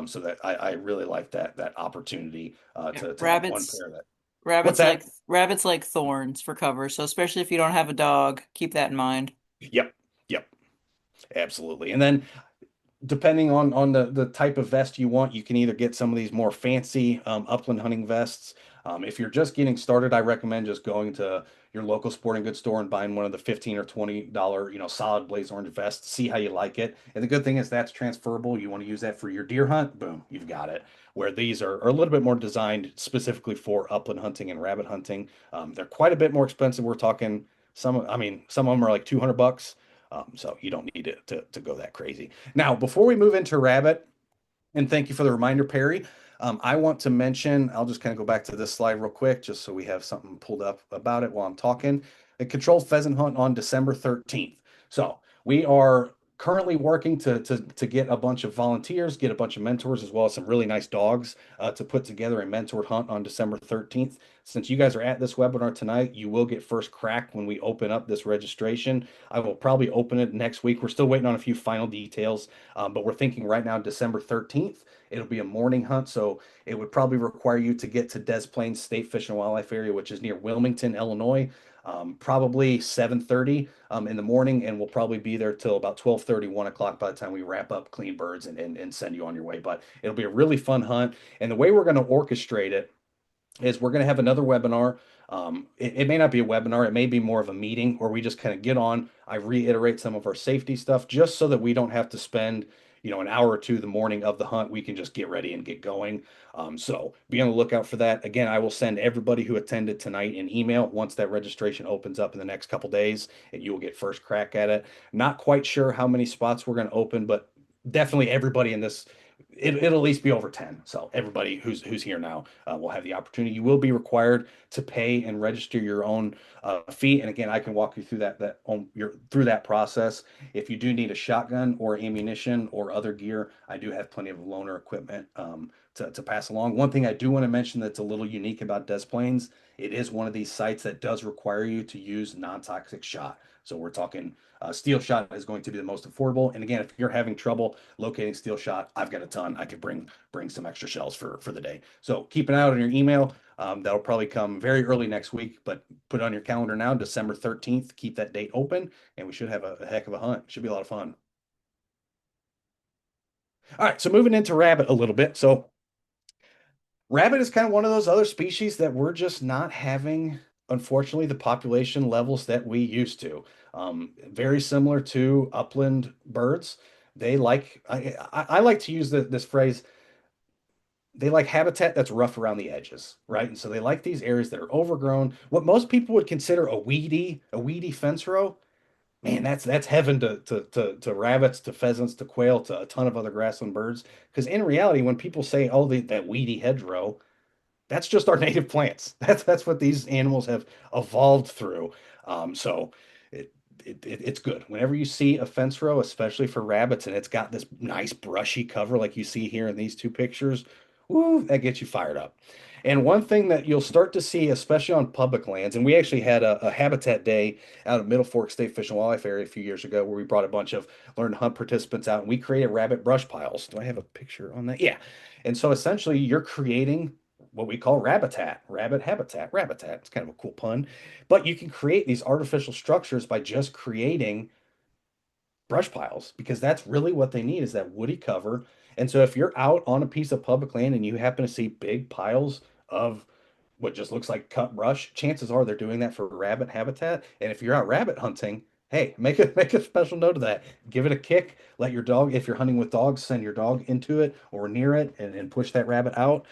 S1: So that I really like that opportunity
S2: Yeah,
S1: to have one pair that. What's that?
S2: rabbits like thorns for cover. So especially if you don't have a dog, keep that in mind.
S1: Yep, yep, absolutely. And then depending on the type of vest you want, you can either get some of these more fancy upland hunting vests. If you're just getting started, I recommend just going to your local sporting goods store and buying one of the $15 or $20, solid blaze orange vests. See how you like it. And the good thing is that's transferable. You want to use that for your deer hunt, boom, you've got it. Where these are a little bit more designed specifically for upland hunting and rabbit hunting. They're quite a bit more expensive. We're talking some of them are like $200. So you don't need it to go that crazy. Now, before we move into rabbit, and thank you for the reminder, Perry. I want to mention, I'll just kind of go back to this slide real quick, just so we have something pulled up about it while I'm talking. The controlled pheasant hunt on December 13th. So we are currently working to get a bunch of volunteers, get a bunch of mentors, as well as some really nice dogs to put together a mentored hunt on December 13th. Since you guys are at this webinar tonight, you will get first crack when we open up this registration. I will probably open it next week. We're still waiting on a few final details, but we're thinking right now December 13th. It'll be a morning hunt, so it would probably require you to get to Des Plaines State Fish and Wildlife Area, which is near Wilmington, Illinois, probably 7:30 in the morning, and we'll probably be there till about 12:30, 1 o'clock by the time we wrap up clean birds and send you on your way. But it'll be a really fun hunt, and the way we're going to orchestrate it is we're going to have another webinar. It may not be a webinar, it may be more of a meeting where we just kind of get on. I reiterate some of our safety stuff just so that we don't have to spend, an hour or two the morning of the hunt. We can just get ready and get going. So be on the lookout for that. Again, I will send everybody who attended tonight an email once that registration opens up in the next couple days, and you will get first crack at it. Not quite sure how many spots we're going to open, but definitely everybody in this it'll at least be over 10. So everybody who's here now will have the opportunity. You will be required to pay and register your own fee. And again, I can walk you through through that process. If you do need a shotgun or ammunition or other gear, I do have plenty of loaner equipment to pass along. One thing I do want to mention that's a little unique about Des Plaines, it is one of these sites that does require you to use non-toxic shot. So we're talking steel shot is going to be the most affordable. And again, if you're having trouble locating steel shot, I've got a ton. I could bring some extra shells for the day. So keep an eye out on your email. That'll probably come very early next week, but put it on your calendar now, December 13th. Keep that date open, and we should have a heck of a hunt. Should be a lot of fun. All right, so moving into rabbit a little bit. So rabbit is kind of one of those other species that we're just not having. unfortunately, the population levels that we used to. Very similar to upland birds. They like, I like to use this phrase, they like habitat that's rough around the edges, right? And so they like these areas that are overgrown. What most people would consider a weedy fence row, man, that's heaven to rabbits, to pheasants, to quail, to a ton of other grassland birds. Because in reality, when people say, "Oh, that weedy hedgerow," that's just our native plants. That's what these animals have evolved through. So it, it's good. Whenever you see a fence row, especially for rabbits, and it's got this nice brushy cover like you see here in these two pictures, woo, that gets you fired up. And one thing that you'll start to see, especially on public lands, and we actually had a habitat day out of Middle Fork State Fish and Wildlife Area a few years ago where we brought a bunch of learn to hunt participants out and we created rabbit brush piles. Do I have a picture on that? Yeah. And so essentially you're creating what we call rabbitat, rabbit habitat, rabbitat. It's kind of a cool pun, but you can create these artificial structures by just creating brush piles because that's really what they need is that woody cover. And so if you're out on a piece of public land and you happen to see big piles of what just looks like cut brush, chances are they're doing that for rabbit habitat. And if you're out rabbit hunting, hey, make a special note of that. Give it a kick. Let your dog, if you're hunting with dogs, send your dog into it or near it and push that rabbit out.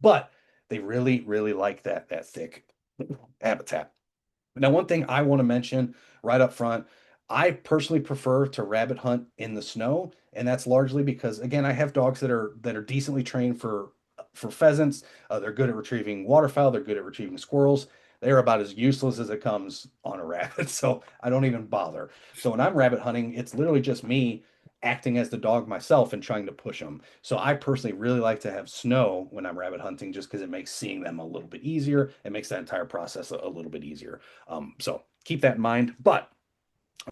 S1: But they really, really like that thick habitat. Now, one thing I want to mention right up front, I personally prefer to rabbit hunt in the snow, and that's largely because again, I have dogs that are decently trained for pheasants. They're good at retrieving waterfowl, they're good at retrieving squirrels. They're about as useless as it comes on a rabbit, so I don't even bother. So when I'm rabbit hunting, it's literally just me acting as the dog myself and trying to push them. So I personally really like to have snow when I'm rabbit hunting just because it makes seeing them a little bit easier. It makes that entire process a little bit easier. So keep that in mind. But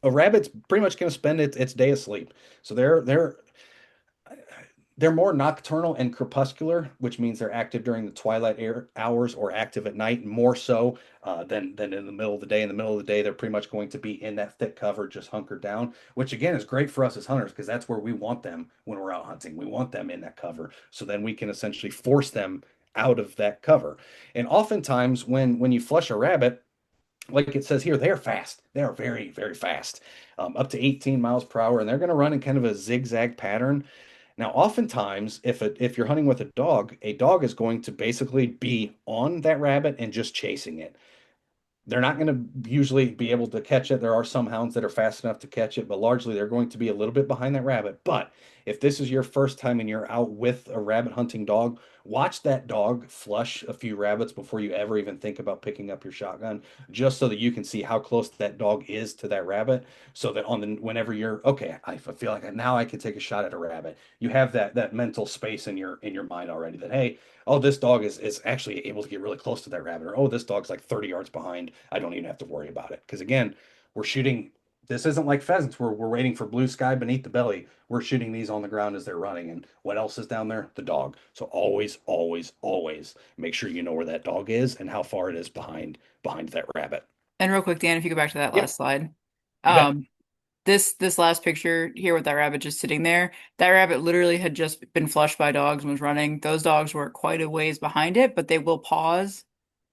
S1: a rabbit's pretty much going to spend its day asleep. So they're more nocturnal and crepuscular, which means they're active during the twilight hours or active at night, more so than in the middle of the day. In the middle of the day, they're pretty much going to be in that thick cover, just hunkered down, which again is great for us as hunters because that's where we want them when we're out hunting. We want them in that cover, so then we can essentially force them out of that cover. And oftentimes, when you flush a rabbit, like it says here, they are fast. They are very, very fast, up to 18 miles per hour, and they're going to run in kind of a zigzag pattern. Now, oftentimes, if you're hunting with a dog is going to basically be on that rabbit and just chasing it. They're not going to usually be able to catch it. There are some hounds that are fast enough to catch it, but largely they're going to be a little bit behind that rabbit. But if this is your first time and you're out with a rabbit hunting dog, watch that dog flush a few rabbits before you ever even think about picking up your shotgun, just so that you can see how close that dog is to that rabbit. So that on the whenever you're okay, I feel like now I can take a shot at a rabbit. You have that mental space in your mind already that hey, oh, this dog is actually able to get really close to that rabbit, or oh, this dog's like 30 yards behind. I don't even have to worry about it. Because again, we're shooting. This isn't like pheasants where we're waiting for blue sky beneath the belly. We're shooting these on the ground as they're running. And what else is down there? The dog. So always, always, always make sure you know where that dog is and how far it is behind that rabbit.
S2: And real quick, Dan, if you go back to that
S1: Yep,
S2: last slide.
S1: you bet.
S2: Um, this last picture here with that rabbit just sitting there, that rabbit literally had just been flushed by dogs and was running. Those dogs were quite a ways behind it, but they will pause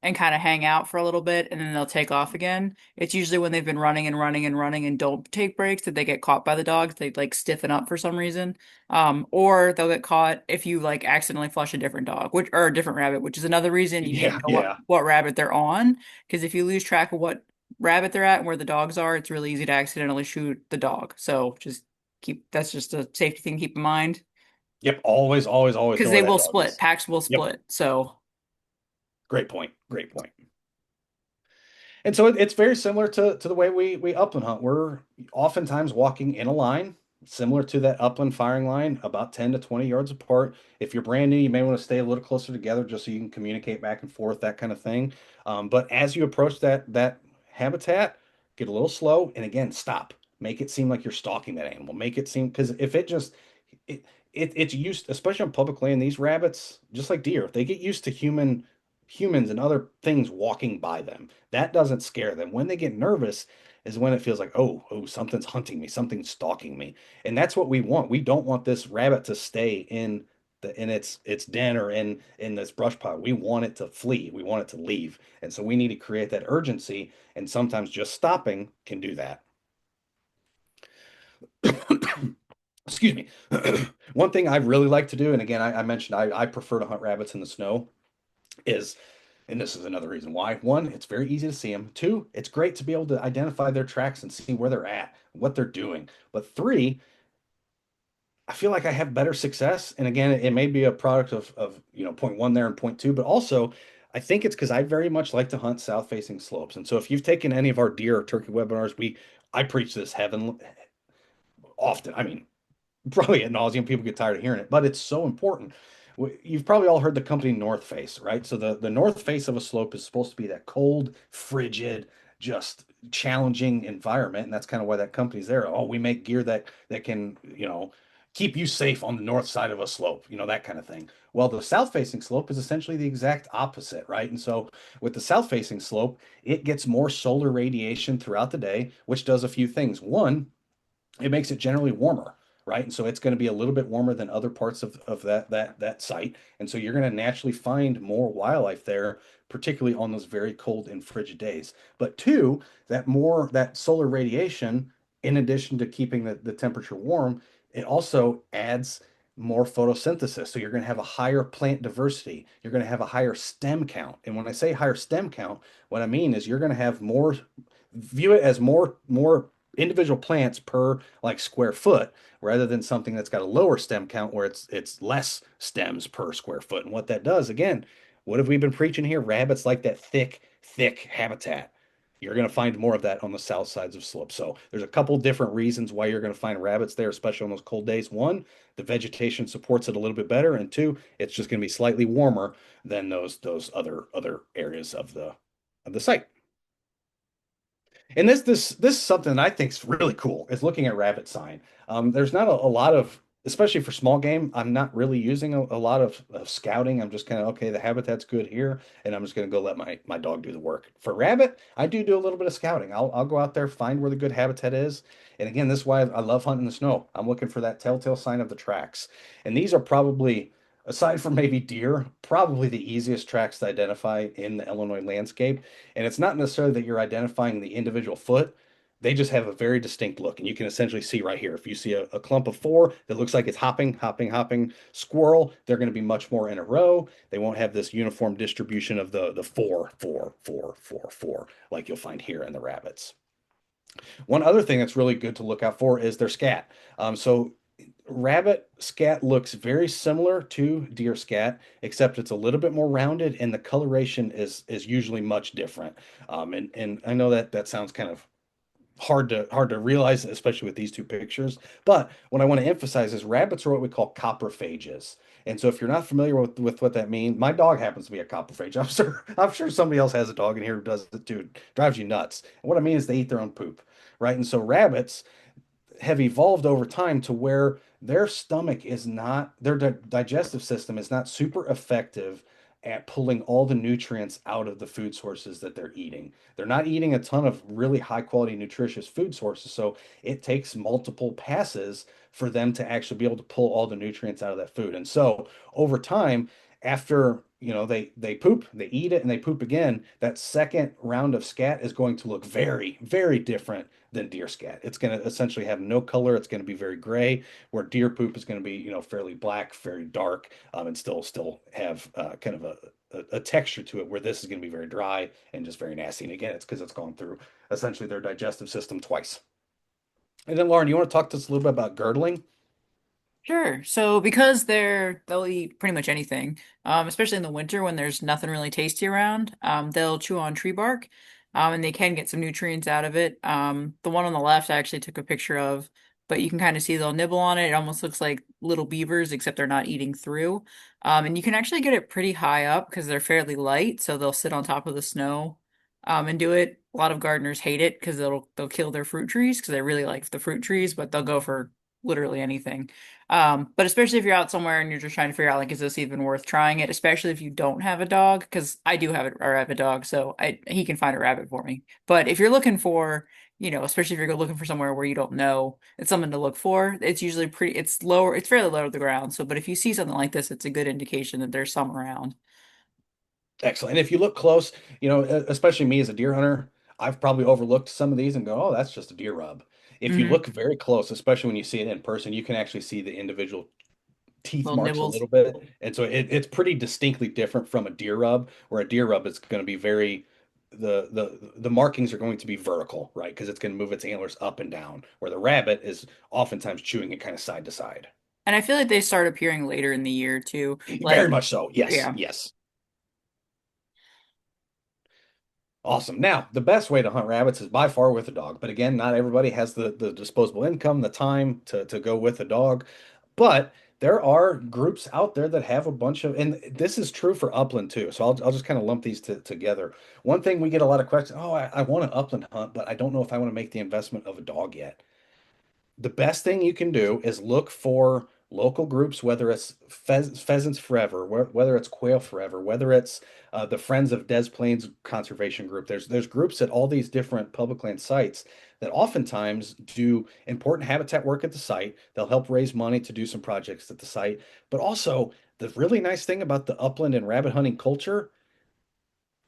S2: and kind of hang out for a little bit and then they'll take off again. It's usually when they've been running and running and running and don't take breaks that they get caught by the dogs. They like stiffen up for some reason. Or they'll get caught if you like accidentally flush a different dog, which or a different rabbit, which is another reason you need to
S1: Yeah,
S2: know what
S1: yeah.
S2: what rabbit they're on. Because if you lose track of what rabbit they're at and where the dogs are, it's really easy to accidentally shoot the dog. So just that's just a safety thing to keep in mind.
S1: Yep. Always, always, always
S2: Because
S1: know where
S2: they
S1: that
S2: will
S1: dog
S2: split.
S1: is.
S2: Packs will
S1: Yep.
S2: split. So
S1: Great point. Great point. And so it's very similar to the way we upland hunt. We're oftentimes walking in a line, similar to that upland firing line, about 10 to 20 yards apart. If you're brand new, you may want to stay a little closer together just so you can communicate back and forth, that kind of thing. But as you approach that habitat, get a little slow and again, stop. Make it seem like you're stalking that animal. Make it seem because if it just it, it's used, especially on public land, these rabbits, just like deer, they get used to humans and other things walking by them. That doesn't scare them. When they get nervous is when it feels like, oh, something's hunting me, something's stalking me. And that's what we want. We don't want this rabbit to stay in in its den or in this brush pile. We want it to flee. We want it to leave. And so we need to create that urgency. And sometimes just stopping can do that. Excuse me. One thing I really like to do, and again, I mentioned I prefer to hunt rabbits in the snow, is, and this is another reason why. One, it's very easy to see them. Two, it's great to be able to identify their tracks and see where they're at, what they're doing. But three, I feel like I have better success. And again, it may be a product of point one there and point two, but also I think it's because I very much like to hunt south facing slopes. And so if you've taken any of our deer or turkey webinars, I preach this heaven often. I mean, probably ad nauseum. People get tired of hearing it, but it's so important. You've probably all heard the company North Face, right? So the north face of a slope is supposed to be that cold, frigid, just challenging environment, and that's kind of why that company's there. Oh, we make gear that can, keep you safe on the north side of a slope, that kind of thing. Well, the south facing slope is essentially the exact opposite, right? And so with the south facing slope, it gets more solar radiation throughout the day, which does a few things. One, it makes it generally warmer, right? And so it's going to be a little bit warmer than other parts of that site. And so you're going to naturally find more wildlife there, particularly on those very cold and frigid days. But two, that solar radiation, in addition to keeping the temperature warm, it also adds more photosynthesis. So you're going to have a higher plant diversity. You're going to have a higher stem count. And when I say higher stem count, what I mean is you're going to have more, view it as more individual plants per like square foot rather than something that's got a lower stem count where it's less stems per square foot. And what that does, again, what have we been preaching here? Rabbits like that thick habitat. You're going to find more of that on the south sides of slopes. So there's a couple different reasons why you're going to find rabbits there, especially on those cold days. One, the vegetation supports it a little bit better, and two, it's just going to be slightly warmer than those other areas of the site. And this is something I think is really cool is looking at rabbit sign. There's not a lot of, especially for small game, I'm not really using a lot of scouting. I'm just kind of, okay, the habitat's good here, and I'm just going to go let my dog do the work. For rabbit, I do a little bit of scouting. I'll go out there, find where the good habitat is. And again, this is why I love hunting the snow. I'm looking for that telltale sign of the tracks. And these are probably, aside from maybe deer, probably the easiest tracks to identify in the Illinois landscape. And it's not necessarily that you're identifying the individual foot. They just have a very distinct look. And you can essentially see right here. If you see a clump of four that looks like it's hopping squirrel, they're going to be much more in a row. They won't have this uniform distribution of the four, like you'll find here in the rabbits. One other thing that's really good to look out for is their scat. So rabbit scat looks very similar to deer scat, except it's a little bit more rounded and the coloration is usually much different. And I know that sounds kind of hard to realize, especially with these two pictures. But what I want to emphasize is rabbits are what we call coprophages. And so if you're not familiar with what that means, my dog happens to be a coprophage. I'm sure somebody else has a dog in here who does it too. It drives you nuts. And what I mean is they eat their own poop, right? And so rabbits have evolved over time to where their stomach is not, their digestive system is not super effective at pulling all the nutrients out of the food sources that they're eating. They're not eating a ton of really high quality nutritious food sources, so it takes multiple passes for them to actually be able to pull all the nutrients out of that food. And so over time, after they poop, they eat it, and they poop again, that second round of scat is going to look very, very different than deer scat. It's going to essentially have no color. It's going to be very gray, where deer poop is going to be, fairly black, very dark, and still have kind of a texture to it, where this is going to be very dry and just very nasty. And again, it's because it's gone through essentially their digestive system twice. And then, Lauren, you want to talk to us a little bit about girdling?
S2: Sure. So because they'll eat pretty much anything, especially in the winter when there's nothing really tasty around, they'll chew on tree bark, and they can get some nutrients out of it. The one on the left I actually took a picture of, but you can kind of see they'll nibble on it. It almost looks like little beavers, except they're not eating through. And you can actually get it pretty high up because they're fairly light, so they'll sit on top of the snow, and do it. A lot of gardeners hate it because they'll kill their fruit trees because they really like the fruit trees, but they'll go for literally anything. But especially if you're out somewhere and you're just trying to figure out like, is this even worth trying it? Especially if you don't have a dog, because I do have a rabbit dog, so he can find a rabbit for me. But if you're looking for, especially if you're looking for somewhere where you don't know, it's something to look for. It's usually it's lower, it's fairly low to the ground. So, but if you see something like this, it's a good indication that there's some around.
S1: Excellent. And if you look close, especially me as a deer hunter, I've probably overlooked some of these and go, oh, that's just a deer rub. If you
S2: Hmm.
S1: look very close, especially when you see it in person, you can actually see the individual teeth
S2: Little
S1: marks a
S2: nibbles.
S1: little bit. And so it's pretty distinctly different from a deer rub, where a deer rub is going to be very the markings are going to be vertical, right? Because it's going to move its antlers up and down, where the rabbit is oftentimes chewing it kind of side to side.
S2: And I feel like they start appearing later in the year too.
S1: Very
S2: Like,
S1: much so. Yes,
S2: yeah.
S1: yes. Awesome. Now, the best way to hunt rabbits is by far with a dog. But again, not everybody has the disposable income, the time to go with a dog. But there are groups out there that have a bunch of, and this is true for upland too. So I'll just kind of lump these together. One thing we get a lot of questions, oh, I want an upland hunt, but I don't know if I want to make the investment of a dog yet. The best thing you can do is look for local groups, whether it's Pheasants Forever, whether it's Quail Forever, whether it's the Friends of Des Plaines Conservation Group. There's groups at all these different public land sites that oftentimes do important habitat work at the site. They'll help raise money to do some projects at the site. But also, the really nice thing about the upland and rabbit hunting culture,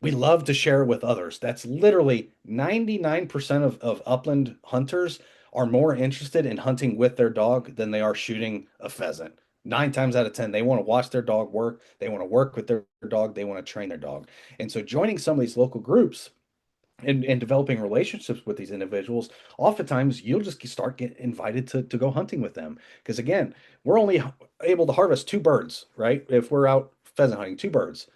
S1: we love to share it with others. That's literally 99% of upland hunters are more interested in hunting with their dog than they are shooting a pheasant. 9 times out of 10, they want to watch their dog work. They want to work with their dog. They want to train their dog. And so joining some of these local groups and developing relationships with these individuals, oftentimes you'll just start getting invited to go hunting with them. Because again, we're only able to harvest two birds, right? If we're out pheasant hunting, two birds.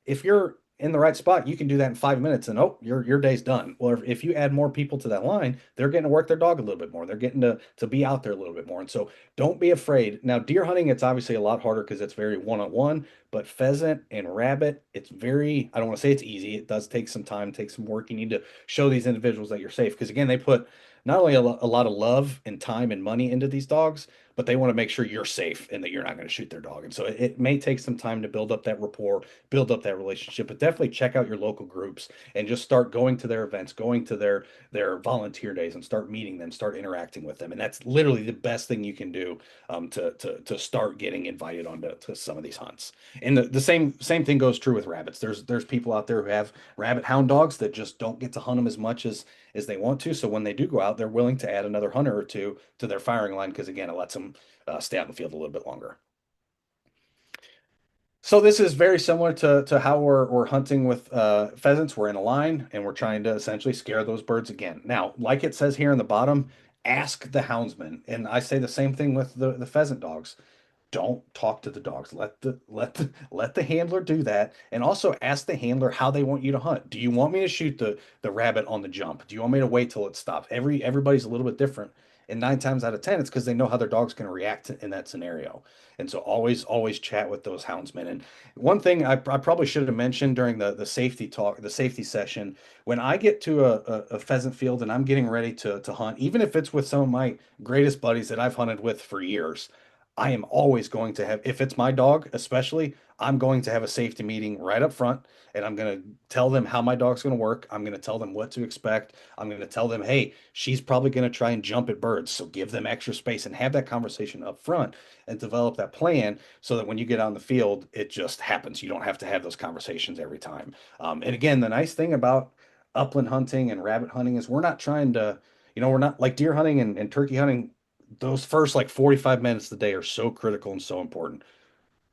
S1: If you're in the right spot, you can do that in 5 minutes and oh, your day's done. Well, if you add more people to that line, they're getting to work their dog a little bit more. They're getting to be out there a little bit more. And so don't be afraid. Now, deer hunting, it's obviously a lot harder because it's very one-on-one, but pheasant and rabbit, it's very, I don't want to say it's easy. It does take some time, take some work. You need to show these individuals that you're safe. Because again, they put not only a lot of love and time and money into these dogs, but they want to make sure you're safe and that you're not going to shoot their dog. And so it may take some time to build up that rapport, build up that relationship, but definitely check out your local groups and just start going to their events, going to their volunteer days and start meeting them, start interacting with them. And that's literally the best thing you can do to start getting invited onto to some of these hunts. And the same thing goes true with rabbits. There's people out there who have rabbit hound dogs that just don't get to hunt them as much as they want to. So when they do go out, they're willing to add another hunter or two to their firing line because again, it lets them stay out in the field a little bit longer. So this is very similar to how we're hunting with pheasants. We're in a line and we're trying to essentially scare those birds again. Now, like it says here in the bottom, ask the houndsman. And I say the same thing with the pheasant dogs. Don't talk to the dogs. Let the handler do that, and also ask the handler how they want you to hunt. Do you want me to shoot the rabbit on the jump? Do you want me to wait till it stops? Everybody's a little bit different, and 9 times out of 10, it's because they know how their dog's going to react in that scenario. And so always chat with those houndsmen. And one thing I probably should have mentioned during the safety talk, the safety session, when I get to a pheasant field and I'm getting ready to hunt, even if it's with some of my greatest buddies that I've hunted with for years. I am always going to have, if it's my dog, especially, I'm going to have a safety meeting right up front and I'm going to tell them how my dog's going to work. I'm going to tell them what to expect. I'm going to tell them, hey, she's probably going to try and jump at birds. So give them extra space and have that conversation up front and develop that plan so that when you get on the field, it just happens. You don't have to have those conversations every time. And again, the nice thing about upland hunting and rabbit hunting is we're not trying to, we're not like deer hunting and turkey hunting, those first like 45 minutes of the day are so critical and so important.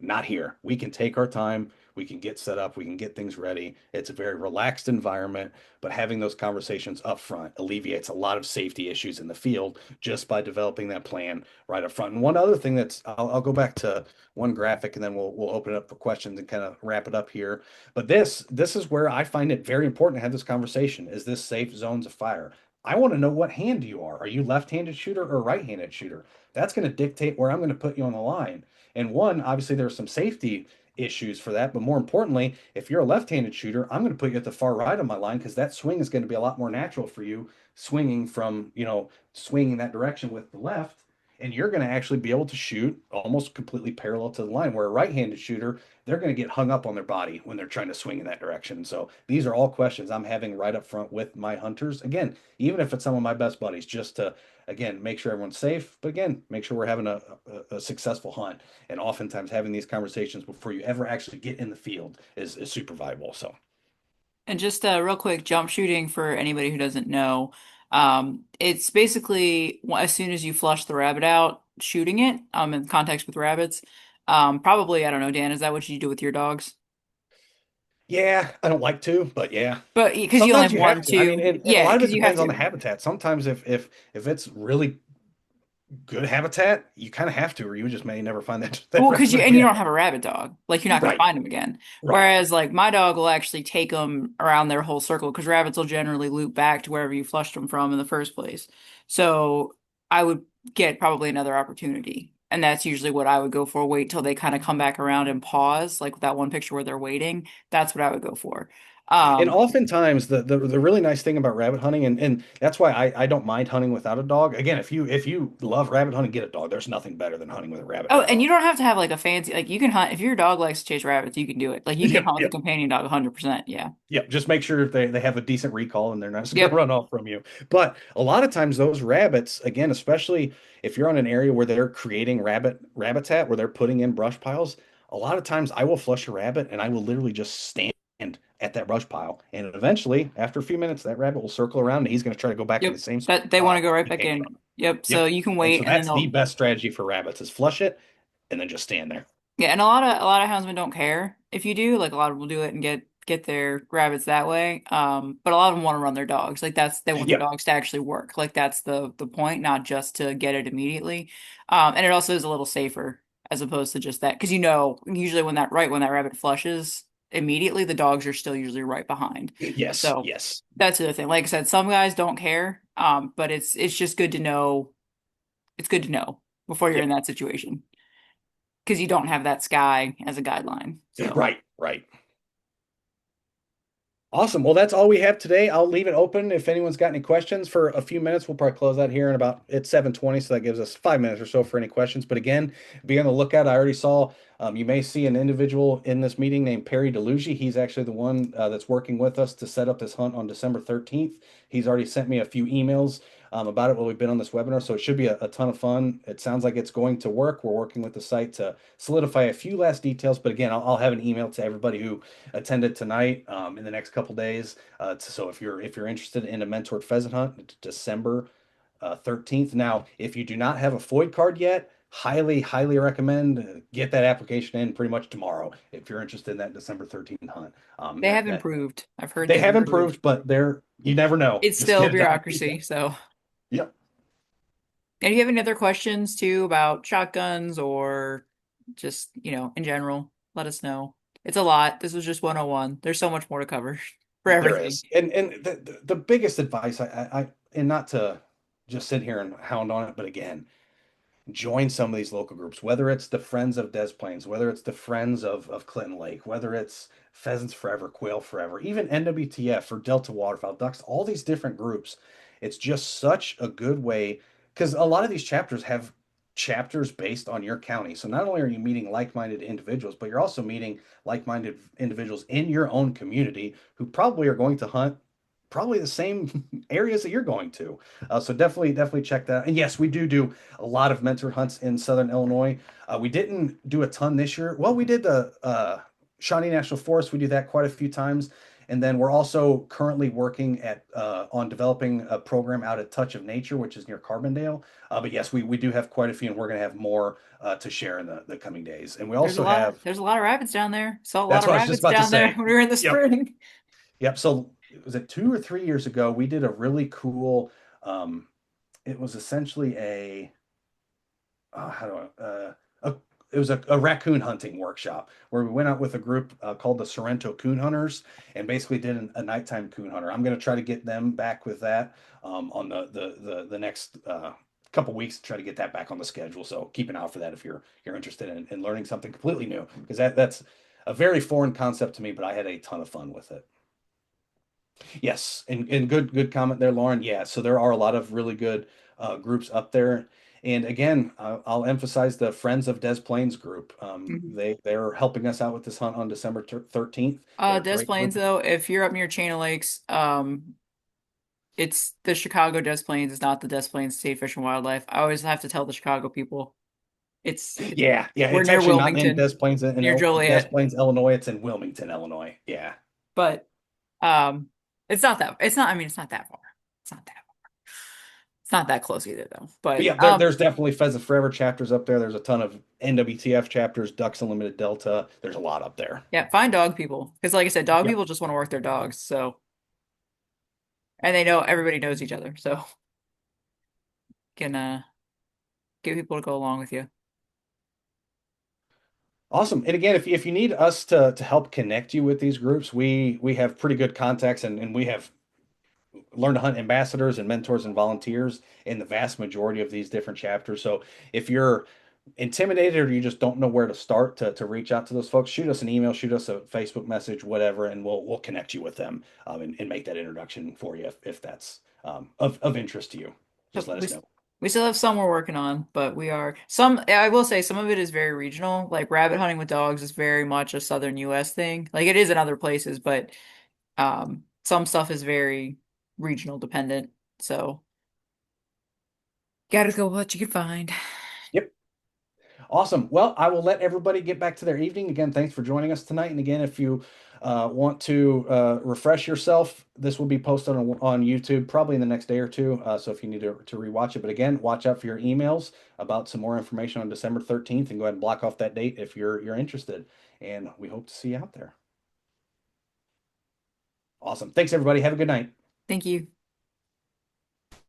S1: Not here. We can take our time. We can get set up. We can get things ready. It's a very relaxed environment, but having those conversations up front alleviates a lot of safety issues in the field just by developing that plan right up front. And one other thing I'll go back to one graphic and then we'll open it up for questions and kind of wrap it up here. But this is where I find it very important to have this conversation. Is this safe zones of fire? I want to know what hand you are. Are you left-handed shooter or right-handed shooter? That's going to dictate where I'm going to put you on the line. And one, obviously, there's some safety issues for that. But more importantly, if you're a left-handed shooter, I'm going to put you at the far right of my line because that swing is going to be a lot more natural for you, swinging from, swinging that direction with the left. and you're going to actually be able to shoot almost completely parallel to the line. Where a right-handed shooter, they're going to get hung up on their body when they're trying to swing in that direction. So these are all questions I'm having right up front with my hunters. Again, even if it's some of my best buddies, just to again make sure everyone's safe, but again make sure we're having a successful hunt. And oftentimes having these conversations before you ever actually get in the field is super valuable. So
S2: And just real quick, jump shooting for anybody who doesn't know. It's basically as soon as you flush the rabbit out, shooting it in context with rabbits. Probably, I don't know, Dan, is that what you do with your dogs?
S1: yeah, I don't like to, but yeah.
S2: But because you only
S1: Sometimes
S2: have
S1: you
S2: one,
S1: have to. I mean,
S2: two.
S1: and a
S2: Yeah,
S1: lot of it
S2: because you have
S1: depends on the
S2: to.
S1: habitat. Sometimes if it's really good habitat, you kind of have to, or you just may never find that
S2: Well, because
S1: rabbit
S2: you
S1: again.
S2: don't have a rabbit dog, like you're not going to
S1: Right,
S2: find them again.
S1: right.
S2: Whereas like my dog will actually take them around their whole circle because rabbits will generally loop back to wherever you flushed them from in the first place. So I would get probably another opportunity, and that's usually what I would go for. Wait till they kind of come back around and pause, like that one picture where they're waiting. That's what I would go for.
S1: And
S2: Um,
S1: oftentimes the really nice thing about rabbit hunting, and that's why I don't mind hunting without a dog. Again, if you love rabbit hunting, get a dog. There's nothing better than hunting with a rabbit
S2: oh,
S1: and a
S2: and you
S1: dog.
S2: don't have to have like a fancy like you can hunt if your dog likes to chase rabbits, you can do it. Like you can
S1: Yep,
S2: hunt with a
S1: yep.
S2: companion dog 100%. Yeah.
S1: Yep, just make sure they have a decent recall and they're not just going to
S2: Yep.
S1: run off from you. But a lot of times those rabbits, again, especially if you're on an area where they're creating rabbitat, where they're putting in brush piles, a lot of times I will flush a rabbit and I will literally just stand at that brush pile. And eventually, after a few minutes, that rabbit will circle around and he's going to try to go back in the
S2: Yep.
S1: same
S2: That they want to
S1: spot
S2: go right
S1: he
S2: back
S1: came
S2: in.
S1: from.
S2: Yep. So
S1: Yep.
S2: you can
S1: And so
S2: wait and then
S1: that's the
S2: they'll
S1: best strategy for rabbits is flush it and then just stand there.
S2: yeah, and a lot of houndsmen don't care if you do. Like a lot of people do it and get their rabbits that way. But a lot of them want to run their dogs. Like that's they want their
S1: Yep.
S2: dogs to actually work. Like that's the point, not just to get it immediately. And it also is a little safer as opposed to just that. Because usually when that rabbit flushes immediately, the dogs are still usually right behind.
S1: Yes.
S2: So
S1: Yes.
S2: that's the other thing. Like I said, some guys don't care. But it's just good to know. It's good to know before you're in
S1: Yep.
S2: that situation because you don't have that sky as a guideline. So
S1: Right. Right. Awesome. Well, that's all we have today. I'll leave it open if anyone's got any questions for a few minutes. We'll probably close out here in about it's 7:20, so that gives us 5 minutes or so for any questions. But again, be on the lookout. I already saw you may see an individual in this meeting named Perry DeLuigi. He's actually the one that's working with us to set up this hunt on December 13th. He's already sent me a few emails about it while we've been on this webinar, so it should be a ton of fun. It sounds like it's going to work. We're working with the site to solidify a few last details, but again, I'll have an email to everybody who attended tonight in the next couple days. So if you're interested in a mentored pheasant hunt, December 13th. Now, if you do not have a FOID card yet, highly recommend get that application in pretty much tomorrow if you're interested in that December 13th hunt.
S2: they have
S1: That
S2: improved. I've heard
S1: they
S2: they've
S1: have
S2: improved.
S1: improved, but they're you never know.
S2: It's
S1: Just
S2: still
S1: get it done.
S2: bureaucracy. So,
S1: Yep.
S2: and do you have any other questions too about shotguns or just, in general? Let us know. It's a lot. This was just 101. There's so much more to cover for
S1: There
S2: everything.
S1: is. And the biggest advice and not to just sit here and hound on it, but again, join some of these local groups, whether it's the Friends of Des Plaines, whether it's the Friends of Clinton Lake, whether it's Pheasants Forever, Quail Forever, even NWTF or Delta Waterfowl Ducks, all these different groups. It's just such a good way because a lot of these chapters have chapters based on your county. So not only are you meeting like-minded individuals, but you're also meeting like-minded individuals in your own community who probably are going to hunt probably the same areas that you're going to. So definitely check that out. And yes, we do a lot of mentor hunts in Southern Illinois. We didn't do a ton this year. Well, we did the Shawnee National Forest. We do that quite a few times. And then we're also currently working on developing a program out at Touch of Nature, which is near Carbondale. But yes, we do have quite a few, and we're going to have more to share in the coming days. And we also have,
S2: There's a lot of rabbits down there. Saw a lot
S1: that's
S2: of
S1: what I was just
S2: rabbits
S1: about to
S2: down there
S1: say.
S2: when we were in the
S1: Yep.
S2: spring.
S1: Yep. So was it 2 or 3 years ago? We did a really cool. Um, it was essentially how do I a it was a raccoon hunting workshop where we went out with a group called the Sorrento Coon Hunters and basically did a nighttime coon hunter. I'm going to try to get them back with that on the next couple weeks to try to get that back on the schedule. So keep an eye out for that if you're interested in learning something completely new because that's a very foreign concept to me, but I had a ton of fun with it. Yes, and good comment there, Lauren. Yeah, so there are a lot of really good groups up there. And again, I'll emphasize the Friends of Des Plaines group.
S2: Mhm.
S1: They're helping us out with this hunt on December 13th. They're a
S2: Des
S1: great
S2: Plaines
S1: group.
S2: though, if you're up near Chain of Lakes, it's the Chicago Des Plaines, it's not the Des Plaines State Fish and Wildlife. I always have to tell the Chicago people it's
S1: Yeah, yeah,
S2: we're
S1: it's
S2: near
S1: actually not in
S2: Wilmington,
S1: Des Plaines
S2: near
S1: Des
S2: Joliet,
S1: Plaines, Illinois. It's in Wilmington, Illinois. Yeah.
S2: but um, it's not. I mean, it's not that far. It's not that. It's not that close either, though.
S1: But
S2: But
S1: yeah, there's definitely Pheasant Forever chapters up there. There's a ton of NWTF chapters, Ducks Unlimited Delta. There's a lot up there.
S2: yeah, find dog people because, like I said, dog
S1: Yep.
S2: people just want to work their dogs. So, and they know everybody knows each other, so can get people to go along with you.
S1: Awesome. And again, if you need us to help connect you with these groups, we have pretty good contacts and we have learn to hunt ambassadors and mentors and volunteers in the vast majority of these different chapters. So if you're intimidated or you just don't know where to start to reach out to those folks, shoot us an email, shoot us a Facebook message, whatever, and we'll connect you with them and make that introduction for you if that's of interest to you.
S2: So
S1: Just let us know.
S2: we still have some we're working on, but we are some. I will say some of it is very regional. Like rabbit hunting with dogs is very much a southern U.S. thing. Like it is in other places, but some stuff is very regional dependent. So gotta go what you can find.
S1: Yep. Awesome. Well, I will let everybody get back to their evening. Again, thanks for joining us tonight. And again, if you want to refresh yourself, this will be posted on YouTube probably in the next day or two. So if you need to rewatch it, but again, watch out for your emails about some more information on December 13th and go ahead and block off that date if you're interested. And we hope to see you out there. Awesome. Thanks, everybody. Have a good night.
S2: Thank you.